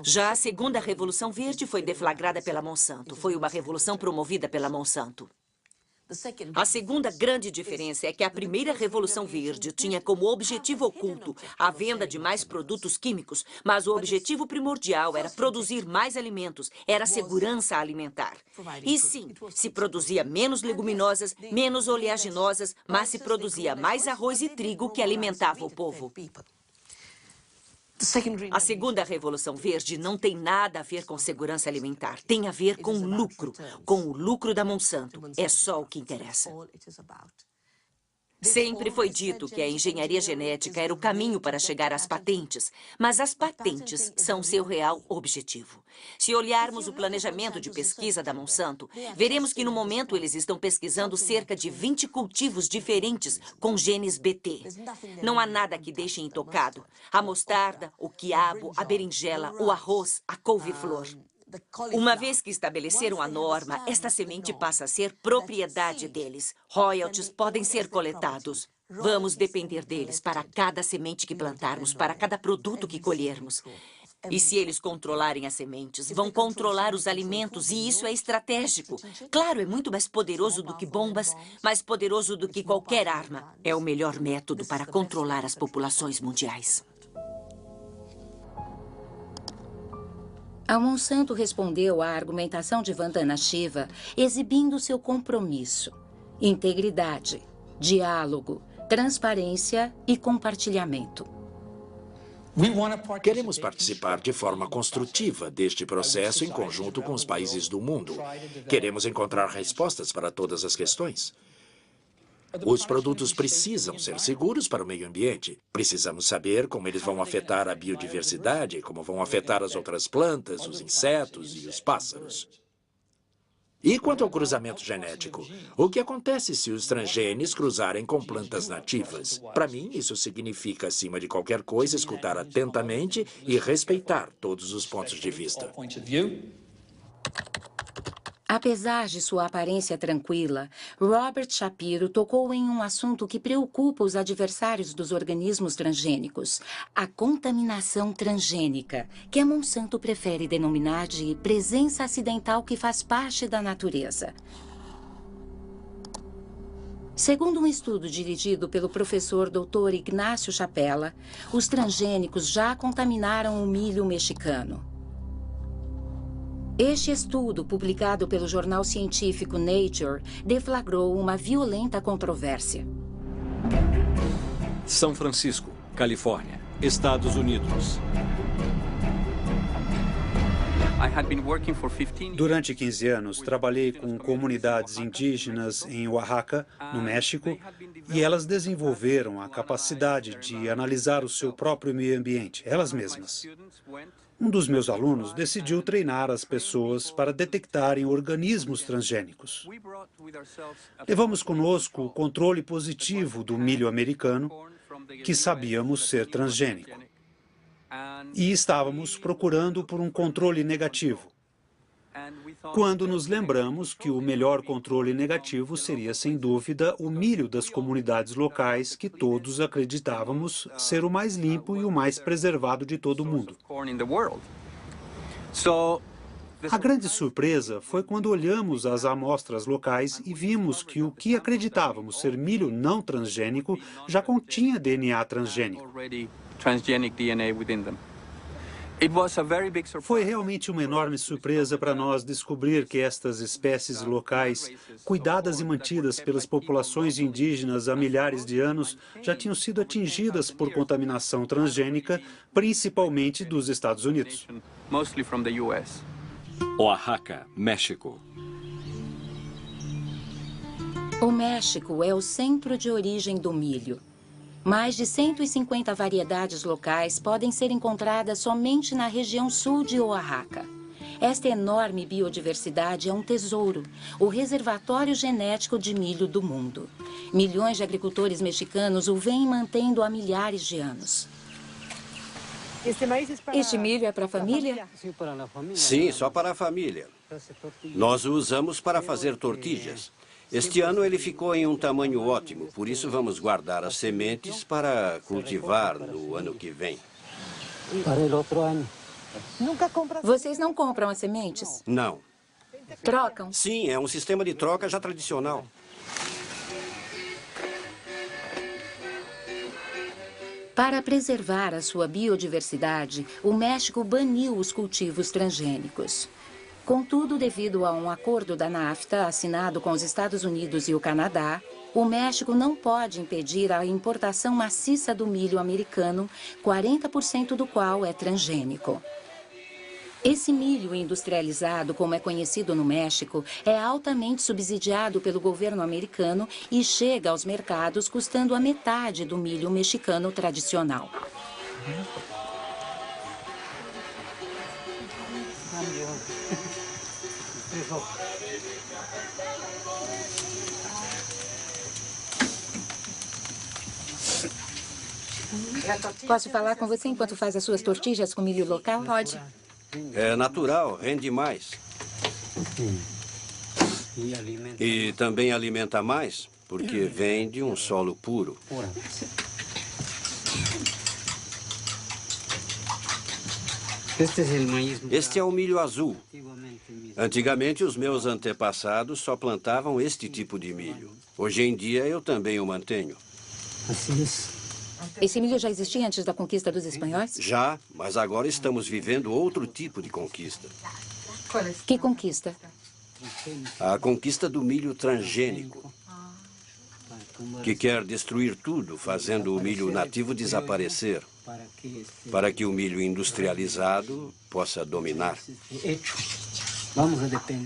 Já a segunda Revolução Verde foi deflagrada pela Monsanto. Foi uma revolução promovida pela Monsanto. A segunda grande diferença é que a primeira Revolução Verde tinha como objetivo oculto a venda de mais produtos químicos, mas o objetivo primordial era produzir mais alimentos, era segurança alimentar. E sim, se produzia menos leguminosas, menos oleaginosas, mas se produzia mais arroz e trigo que alimentava o povo. A segunda Revolução Verde não tem nada a ver com segurança alimentar. Tem a ver com o lucro da Monsanto. É só o que interessa. Sempre foi dito que a engenharia genética era o caminho para chegar às patentes, mas as patentes são seu real objetivo. Se olharmos o planejamento de pesquisa da Monsanto, veremos que no momento eles estão pesquisando cerca de 20 cultivos diferentes com genes BT. Não há nada que deixe intocado. A mostarda, o quiabo, a berinjela, o arroz, a couve-flor. Uma vez que estabeleceram a norma, esta semente passa a ser propriedade deles. Royalties podem ser coletados. Vamos depender deles para cada semente que plantarmos, para cada produto que colhermos. E se eles controlarem as sementes, vão controlar os alimentos, e isso é estratégico. Claro, é muito mais poderoso do que bombas, mais poderoso do que qualquer arma. É o melhor método para controlar as populações mundiais. A Monsanto respondeu à argumentação de Vandana Shiva exibindo seu compromisso, integridade, diálogo, transparência e compartilhamento. Queremos participar de forma construtiva deste processo em conjunto com os países do mundo. Queremos encontrar respostas para todas as questões. Os produtos precisam ser seguros para o meio ambiente. Precisamos saber como eles vão afetar a biodiversidade, como vão afetar as outras plantas, os insetos e os pássaros. E quanto ao cruzamento genético? O que acontece se os transgenes cruzarem com plantas nativas? Para mim, isso significa, acima de qualquer coisa, escutar atentamente e respeitar todos os pontos de vista. Apesar de sua aparência tranquila, Robert Shapiro tocou em um assunto que preocupa os adversários dos organismos transgênicos: a contaminação transgênica, que a Monsanto prefere denominar de presença acidental que faz parte da natureza. Segundo um estudo dirigido pelo professor Dr. Ignácio Chapela, os transgênicos já contaminaram o milho mexicano. Este estudo, publicado pelo jornal científico Nature, deflagrou uma violenta controvérsia. São Francisco, Califórnia, Estados Unidos. Durante 15 anos, trabalhei com comunidades indígenas em Oaxaca, no México, e elas desenvolveram a capacidade de analisar o seu próprio meio ambiente, elas mesmas. Um dos meus alunos decidiu treinar as pessoas para detectarem organismos transgênicos. Levamos conosco o controle positivo do milho americano, que sabíamos ser transgênico. E estávamos procurando por um controle negativo, quando nos lembramos que o melhor controle negativo seria, sem dúvida, o milho das comunidades locais, que todos acreditávamos ser o mais limpo e o mais preservado de todo o mundo. A grande surpresa foi quando olhamos as amostras locais e vimos que o que acreditávamos ser milho não transgênico já continha DNA transgênico. Foi realmente uma enorme surpresa para nós descobrir que estas espécies locais, cuidadas e mantidas pelas populações indígenas há milhares de anos, já tinham sido atingidas por contaminação transgênica, principalmente dos Estados Unidos. Oaxaca, México. O México é o centro de origem do milho. Mais de 150 variedades locais podem ser encontradas somente na região sul de Oaxaca. Esta enorme biodiversidade é um tesouro, o reservatório genético de milho do mundo. Milhões de agricultores mexicanos o vêm mantendo há milhares de anos. Este milho é para a família? Sim, só para a família. Nós o usamos para fazer tortilhas. Este ano ele ficou em um tamanho ótimo, por isso vamos guardar as sementes para cultivar no ano que vem. Vocês não compram as sementes? Não. Trocam? Sim, é um sistema de troca já tradicional. Para preservar a sua biodiversidade, o México baniu os cultivos transgênicos. Contudo, devido a um acordo da NAFTA assinado com os Estados Unidos e o Canadá, o México não pode impedir a importação maciça do milho americano, 40% do qual é transgênico. Esse milho industrializado, como é conhecido no México, é altamente subsidiado pelo governo americano e chega aos mercados custando a metade do milho mexicano tradicional. Posso falar com você enquanto faz as suas tortilhas com milho local? Pode. É natural, rende mais. E também alimenta mais, porque vem de um solo puro. Este é o milho azul. Antigamente, os meus antepassados só plantavam este tipo de milho. Hoje em dia, eu também o mantenho. Esse milho já existia antes da conquista dos espanhóis? Já, mas agora estamos vivendo outro tipo de conquista. Que conquista? A conquista do milho transgênico, que quer destruir tudo, fazendo o milho nativo desaparecer, para que o milho industrializado possa dominar.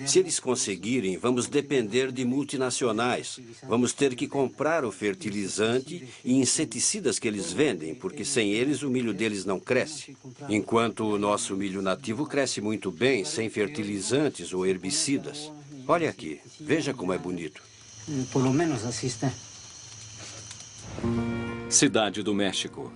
Se eles conseguirem, vamos depender de multinacionais. Vamos ter que comprar o fertilizante e inseticidas que eles vendem, porque sem eles o milho deles não cresce. Enquanto o nosso milho nativo cresce muito bem, sem fertilizantes ou herbicidas. Olha aqui, veja como é bonito. Pelo menos assim está. Cidade do México.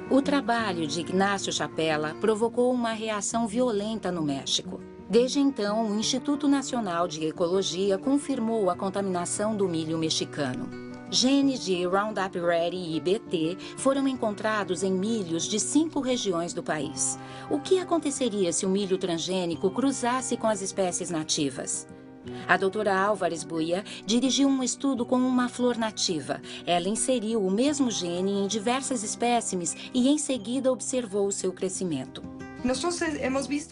O trabalho de Ignacio Chapela provocou uma reação violenta no México. Desde então, o Instituto Nacional de Ecologia confirmou a contaminação do milho mexicano. Genes de Roundup Ready e BT foram encontrados em milhos de 5 regiões do país. O que aconteceria se o milho transgênico cruzasse com as espécies nativas? A doutora Álvares Buia dirigiu um estudo com uma flor nativa. Ela inseriu o mesmo gene em diversas espécimes e, em seguida, observou o seu crescimento.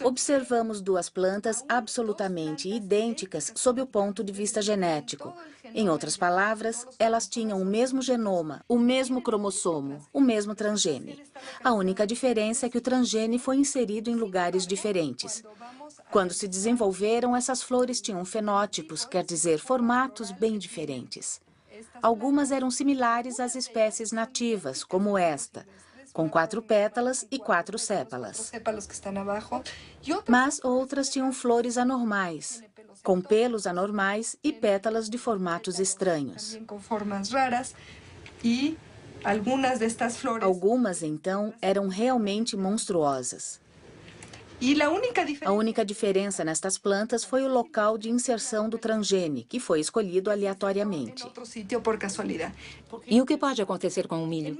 Observamos 2 plantas absolutamente idênticas sob o ponto de vista genético. Em outras palavras, elas tinham o mesmo genoma, o mesmo cromossomo, o mesmo transgene. A única diferença é que o transgene foi inserido em lugares diferentes. Quando se desenvolveram, essas flores tinham fenótipos, quer dizer, formatos bem diferentes. Algumas eram similares às espécies nativas, como esta, com 4 pétalas e 4 sépalas. Mas outras tinham flores anormais, com pelos anormais e pétalas de formatos estranhos. Algumas, então, eram realmente monstruosas. A única diferença nestas plantas foi o local de inserção do transgene, que foi escolhido aleatoriamente. E o que pode acontecer com o milho?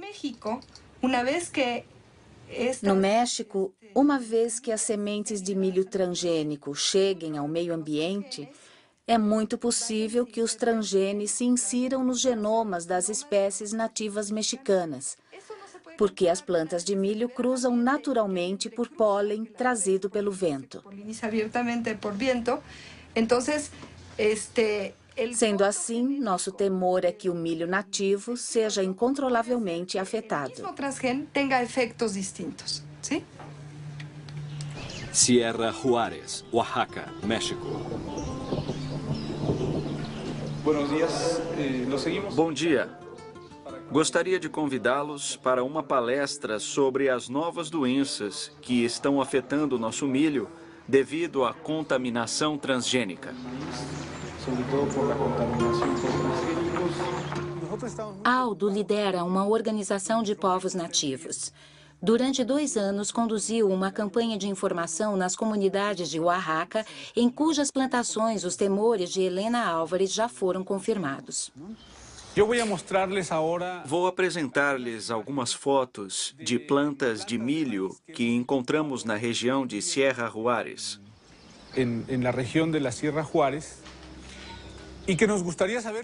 No México, uma vez que as sementes de milho transgênico cheguem ao meio ambiente, é muito possível que os transgenes se insiram nos genomas das espécies nativas mexicanas, porque as plantas de milho cruzam naturalmente por pólen trazido pelo vento. Sendo assim, nosso temor é que o milho nativo seja incontrolavelmente afetado. Sierra Juárez, Oaxaca, México. Bom dia. Gostaria de convidá-los para uma palestra sobre as novas doenças que estão afetando o nosso milho devido à contaminação transgênica. Aldo lidera uma organização de povos nativos. Durante 2 anos, conduziu uma campanha de informação nas comunidades de Oaxaca, em cujas plantações os temores de Helena Álvares já foram confirmados. Vou apresentar-lhes algumas fotos de plantas de milho que encontramos na região de Sierra Juárez.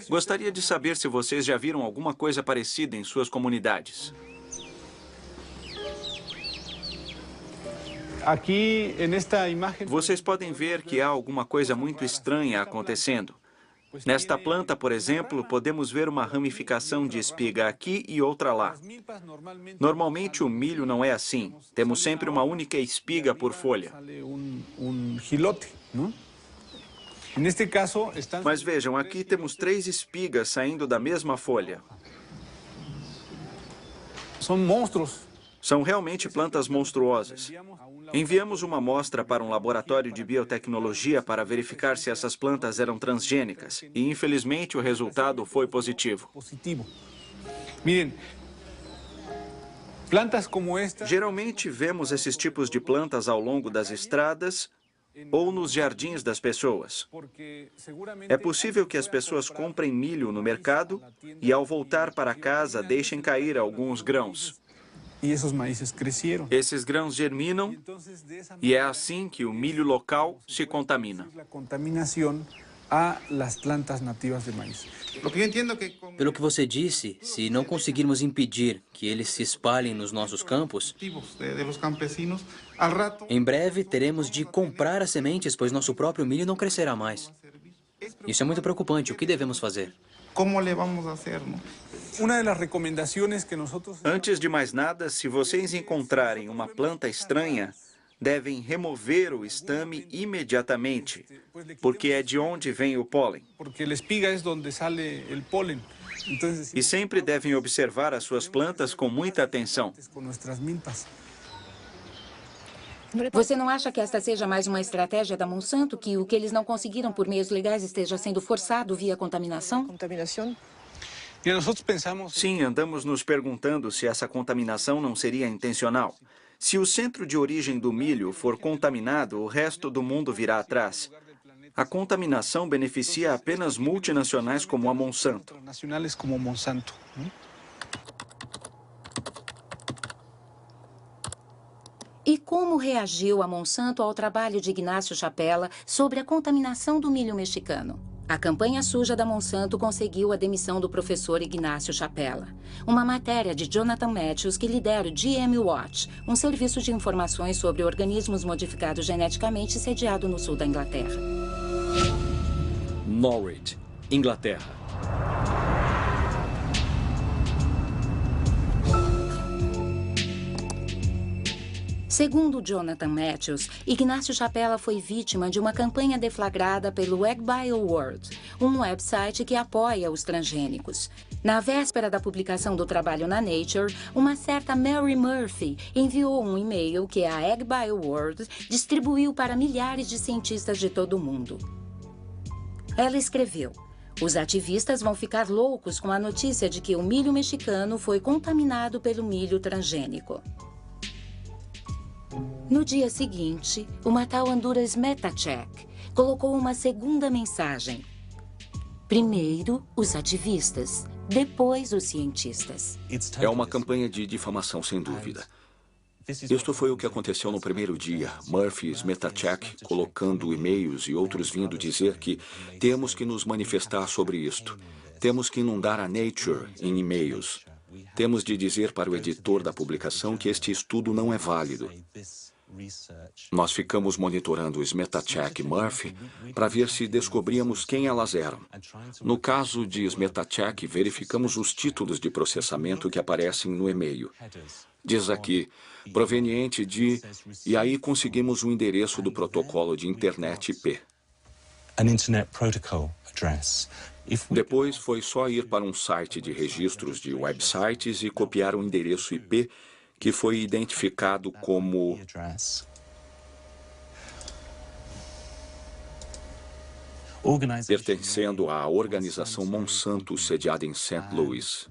Gostaria de saber se vocês já viram alguma coisa parecida em suas comunidades. Vocês podem ver que há alguma coisa muito estranha acontecendo. Nesta planta, por exemplo, podemos ver uma ramificação de espiga aqui e outra lá. Normalmente o milho não é assim. Temos sempre uma única espiga por folha. Mas vejam, aqui temos 3 espigas saindo da mesma folha. São realmente plantas monstruosas. Enviamos uma amostra para um laboratório de biotecnologia para verificar se essas plantas eram transgênicas. E, infelizmente, o resultado foi positivo. Geralmente vemos esses tipos de plantas ao longo das estradas ou nos jardins das pessoas. É possível que as pessoas comprem milho no mercado e, ao voltar para casa, deixem cair alguns grãos. Esses grãos germinam e é assim que o milho local se contamina. Pelo que você disse, se não conseguirmos impedir que eles se espalhem nos nossos campos, em breve teremos de comprar as sementes, pois nosso próprio milho não crescerá mais. Isso é muito preocupante. O que devemos fazer? Antes de mais nada, se vocês encontrarem uma planta estranha, devem remover o estame imediatamente, porque é de onde vem o pólen. E sempre devem observar as suas plantas com muita atenção. Você não acha que esta seja mais uma estratégia da Monsanto, que o que eles não conseguiram por meios legais esteja sendo forçado via contaminação? Sim, andamos nos perguntando se essa contaminação não seria intencional. Se o centro de origem do milho for contaminado, o resto do mundo virá atrás. A contaminação beneficia apenas multinacionais como a Monsanto. E como reagiu a Monsanto ao trabalho de Ignácio Chapela sobre a contaminação do milho mexicano? A campanha suja da Monsanto conseguiu a demissão do professor Ignácio Chapela. Uma matéria de Jonathan Matthews que lidera o GM Watch, um serviço de informações sobre organismos modificados geneticamente sediado no sul da Inglaterra. Norwich, Inglaterra. Segundo Jonathan Matthews, Ignácio Chapela foi vítima de uma campanha deflagrada pelo AgBioWorld, um website que apoia os transgênicos. Na véspera da publicação do trabalho na Nature, uma certa Mary Murphy enviou um e-mail que a AgBioWorld distribuiu para milhares de cientistas de todo o mundo. Ela escreveu: os ativistas vão ficar loucos com a notícia de que o milho mexicano foi contaminado pelo milho transgênico. No dia seguinte, uma tal Honduras Metacheck colocou uma segunda mensagem. Primeiro, os ativistas, depois os cientistas. É uma campanha de difamação, sem dúvida. Isto foi o que aconteceu no primeiro dia. Murphy's Metacheck colocando e-mails e outros vindo dizer que temos que nos manifestar sobre isto. Temos que inundar a Nature em e-mails. Temos de dizer para o editor da publicação que este estudo não é válido. Nós ficamos monitorando o Smetacheck e Murphy para ver se descobríamos quem elas eram. No caso de Smetacheck, verificamos os títulos de processamento que aparecem no e-mail. Diz aqui, proveniente de... E aí conseguimos o endereço do protocolo de internet IP. Depois foi só ir para um site de registros de websites e copiar o endereço IP que foi identificado como pertencendo à organização Monsanto sediada em St. Louis.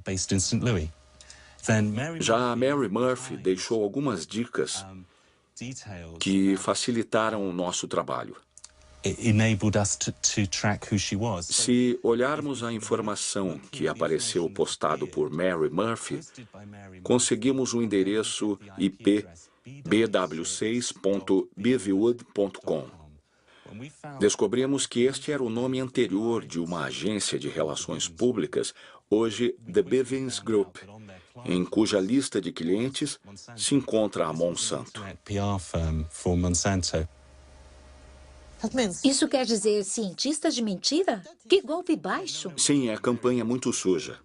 Já a Mary Murphy deixou algumas dicas que facilitaram o nosso trabalho. Se olharmos a informação que apareceu postado por Mary Murphy, conseguimos o endereço IP bw6.beaverwood.com. Descobrimos que este era o nome anterior de uma agência de relações públicas, hoje The Bivens Group, em cuja lista de clientes se encontra a Monsanto. Isso quer dizer cientistas de mentira? Que golpe baixo! Sim, é campanha muito suja.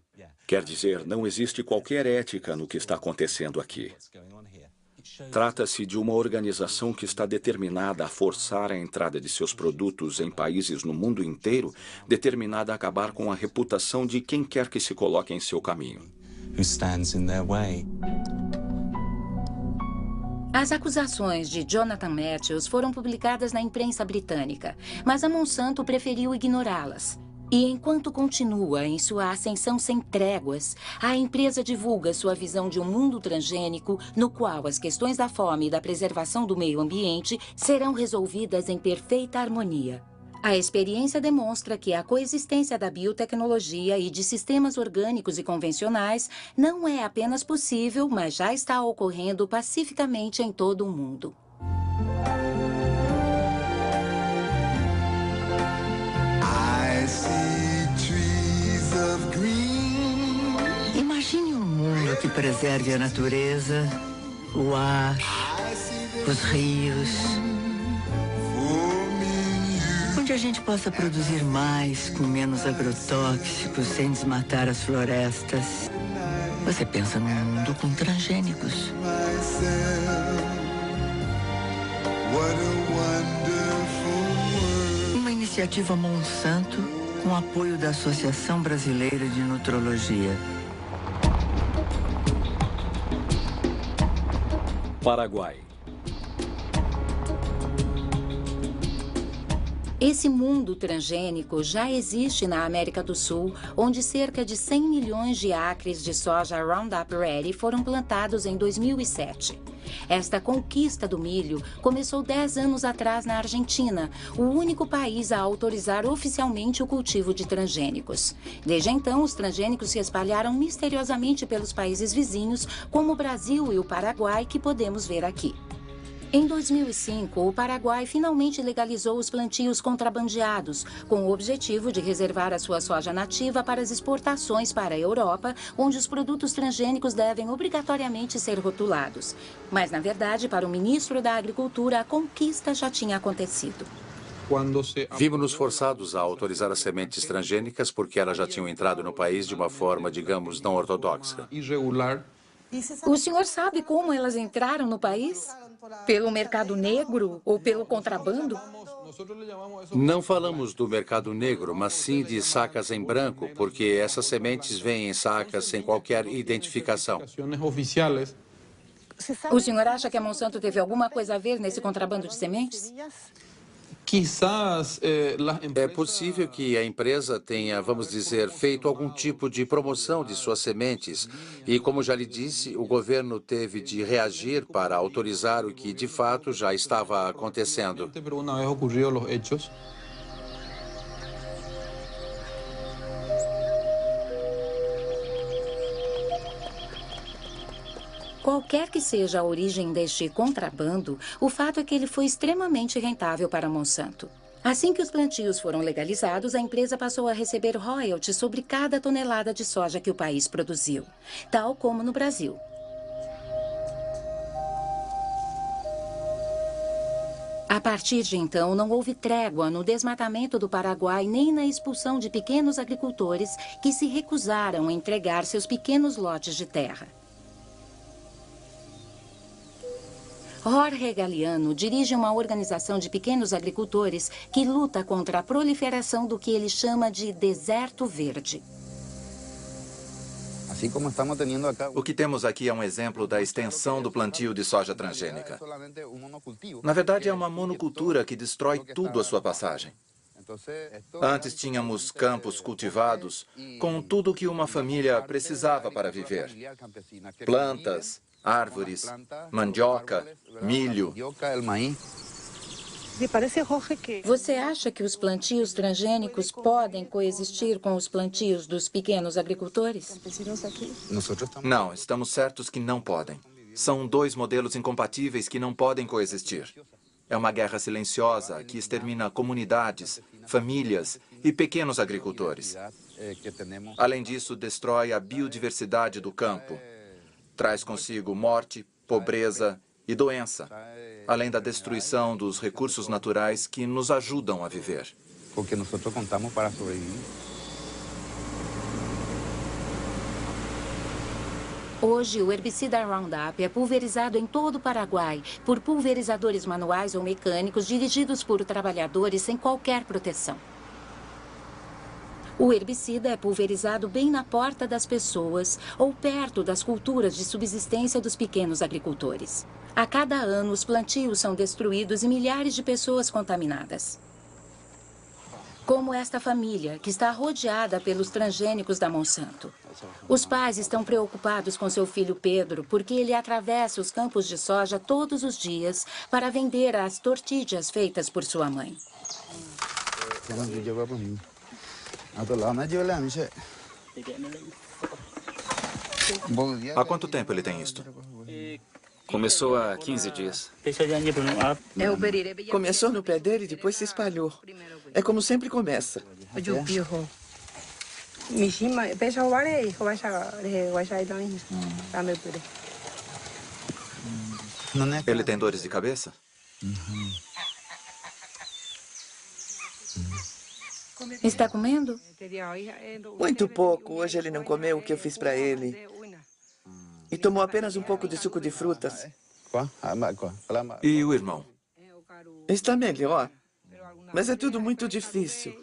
Quer dizer, não existe qualquer ética no que está acontecendo aqui. Trata-se de uma organização que está determinada a forçar a entrada de seus produtos em países no mundo inteiro, determinada a acabar com a reputação de quem quer que se coloque em seu caminho. As acusações de Jonathan Matthews foram publicadas na imprensa britânica, mas a Monsanto preferiu ignorá-las. E enquanto continua em sua ascensão sem tréguas, a empresa divulga sua visão de um mundo transgênico no qual as questões da fome e da preservação do meio ambiente serão resolvidas em perfeita harmonia. A experiência demonstra que a coexistência da biotecnologia e de sistemas orgânicos e convencionais não é apenas possível, mas já está ocorrendo pacificamente em todo o mundo. Imagine um mundo que preserve a natureza, o ar, os rios, onde a gente possa produzir mais com menos agrotóxicos, sem desmatar as florestas. Você pensa num mundo com transgênicos. Uma iniciativa Monsanto com apoio da Associação Brasileira de Nutrologia. Paraguai. Esse mundo transgênico já existe na América do Sul, onde cerca de 100 milhões de acres de soja Roundup Ready foram plantados em 2007. Esta conquista do milho começou 10 anos atrás na Argentina, o único país a autorizar oficialmente o cultivo de transgênicos. Desde então, os transgênicos se espalharam misteriosamente pelos países vizinhos, como o Brasil e o Paraguai, que podemos ver aqui. Em 2005, o Paraguai finalmente legalizou os plantios contrabandeados, com o objetivo de reservar a sua soja nativa para as exportações para a Europa, onde os produtos transgênicos devem obrigatoriamente ser rotulados. Mas, na verdade, para o ministro da Agricultura, a conquista já tinha acontecido. Vimos-nos forçados a autorizar as sementes transgênicas porque elas já tinham entrado no país de uma forma, digamos, não ortodoxa. O senhor sabe como elas entraram no país? Pelo mercado negro ou pelo contrabando? Não falamos do mercado negro, mas sim de sacas em branco, porque essas sementes vêm em sacas sem qualquer identificação. O senhor acha que a Monsanto teve alguma coisa a ver nesse contrabando de sementes? É possível que a empresa tenha, vamos dizer, feito algum tipo de promoção de suas sementes e, como já lhe disse, o governo teve de reagir para autorizar o que, de fato, já estava acontecendo. Qualquer que seja a origem deste contrabando, o fato é que ele foi extremamente rentável para a Monsanto. Assim que os plantios foram legalizados, a empresa passou a receber royalties sobre cada tonelada de soja que o país produziu, tal como no Brasil. A partir de então, não houve trégua no desmatamento do Paraguai nem na expulsão de pequenos agricultores que se recusaram a entregar seus pequenos lotes de terra. Jorge Galeano dirige uma organização de pequenos agricultores que luta contra a proliferação do que ele chama de deserto verde. O que temos aqui é um exemplo da extensão do plantio de soja transgênica. Na verdade, é uma monocultura que destrói tudo à sua passagem. Antes tínhamos campos cultivados com tudo o que uma família precisava para viver. Plantas, árvores, mandioca, milho. Você acha que os plantios transgênicos podem coexistir com os plantios dos pequenos agricultores? Não, estamos certos que não podem. São dois modelos incompatíveis que não podem coexistir. É uma guerra silenciosa que extermina comunidades, famílias e pequenos agricultores. Além disso, destrói a biodiversidade do campo. Traz consigo morte, pobreza e doença, além da destruição dos recursos naturais que nos ajudam a viver. Porque nós contamos para sobreviver. Hoje, o herbicida Roundup é pulverizado em todo o Paraguai por pulverizadores manuais ou mecânicos dirigidos por trabalhadores sem qualquer proteção. O herbicida é pulverizado bem na porta das pessoas ou perto das culturas de subsistência dos pequenos agricultores. A cada ano, os plantios são destruídos e milhares de pessoas contaminadas. Como esta família, que está rodeada pelos transgênicos da Monsanto. Os pais estão preocupados com seu filho Pedro, porque ele atravessa os campos de soja todos os dias para vender as tortillas feitas por sua mãe. Há quanto tempo ele tem isto? Começou há 15 dias. Começou no pé dele e depois se espalhou. É como sempre começa. Ele tem dores de cabeça? Está comendo? Muito pouco. Hoje ele não comeu o que eu fiz para ele. E tomou apenas um pouco de suco de frutas. E o irmão? Está melhor. Mas é tudo muito difícil.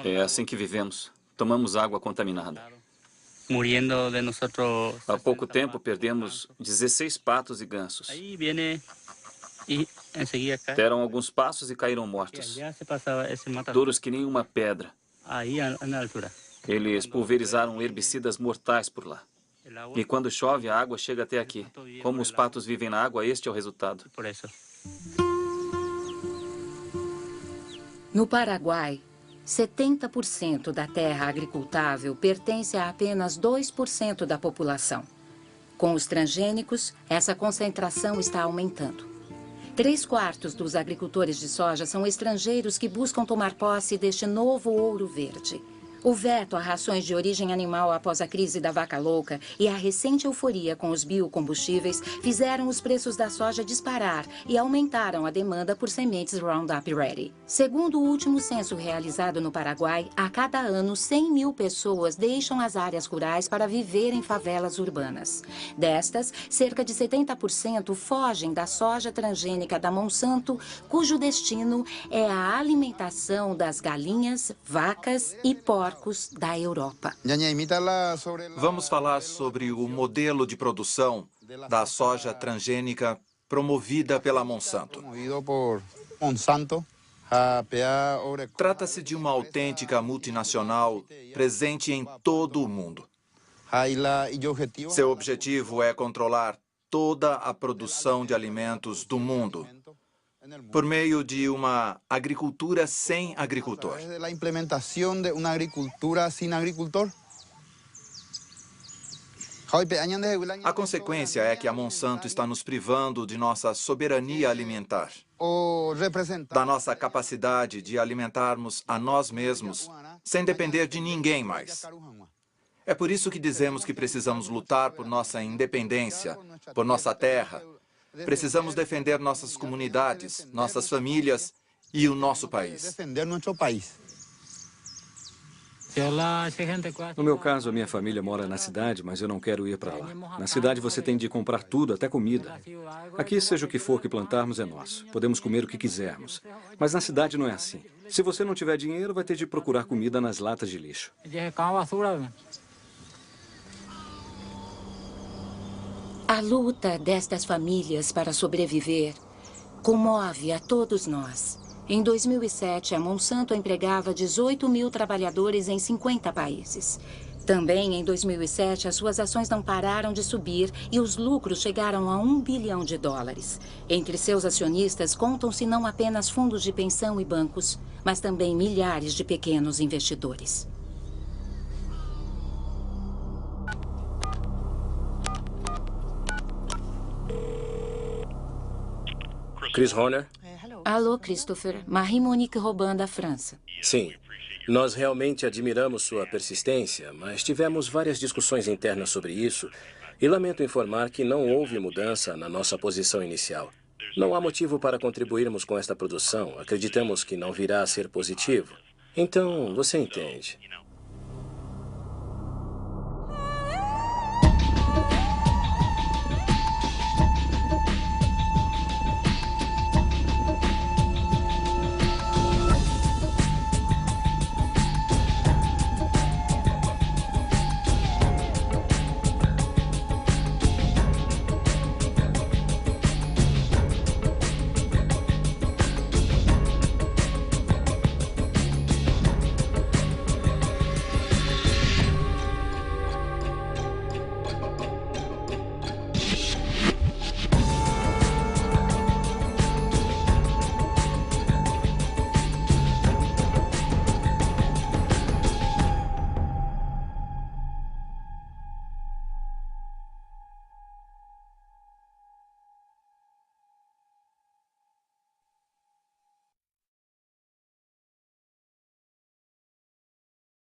É assim que vivemos. Tomamos água contaminada. Há pouco tempo perdemos 16 patos e gansos. Deram alguns passos e caíram mortos. Duros que nem uma pedra. Eles pulverizaram herbicidas mortais por lá. E quando chove, a água chega até aqui. Como os patos vivem na água, este é o resultado. No Paraguai, 70% da terra agricultável pertence a apenas 2% da população. Com os transgênicos, essa concentração está aumentando. 3/4 dos agricultores de soja são estrangeiros que buscam tomar posse deste novo ouro verde. O veto a rações de origem animal após a crise da vaca louca e a recente euforia com os biocombustíveis fizeram os preços da soja disparar e aumentaram a demanda por sementes Roundup Ready. Segundo o último censo realizado no Paraguai, a cada ano 100 mil pessoas deixam as áreas rurais para viver em favelas urbanas. Destas, cerca de 70% fogem da soja transgênica da Monsanto, cujo destino é a alimentação das galinhas, vacas e porcos da Europa. Vamos falar sobre o modelo de produção da soja transgênica promovida pela Monsanto. Trata-se de uma autêntica multinacional presente em todo o mundo. Seu objetivo é controlar toda a produção de alimentos do mundo por meio de uma agricultura sem agricultor. A consequência é que a Monsanto está nos privando de nossa soberania alimentar, da nossa capacidade de alimentarmos a nós mesmos sem depender de ninguém mais. É por isso que dizemos que precisamos lutar por nossa independência, por nossa terra. Precisamos defender nossas comunidades, nossas famílias e o nosso país. No meu caso, a minha família mora na cidade, mas eu não quero ir para lá. Na cidade você tem de comprar tudo, até comida. Aqui, seja o que for que plantarmos, é nosso. Podemos comer o que quisermos. Mas na cidade não é assim. Se você não tiver dinheiro, vai ter de procurar comida nas latas de lixo. A luta destas famílias para sobreviver comove a todos nós. Em 2007, a Monsanto empregava 18 mil trabalhadores em 50 países. Também em 2007, as suas ações não pararam de subir e os lucros chegaram a $1 bilhão. Entre seus acionistas contam-se não apenas fundos de pensão e bancos, mas também milhares de pequenos investidores. Chris Horner? Alô, Christopher. Marie-Monique Robin, da França. Sim. Nós realmente admiramos sua persistência, mas tivemos várias discussões internas sobre isso e lamento informar que não houve mudança na nossa posição inicial. Não há motivo para contribuirmos com esta produção. Acreditamos que não virá a ser positivo. Então, você entende.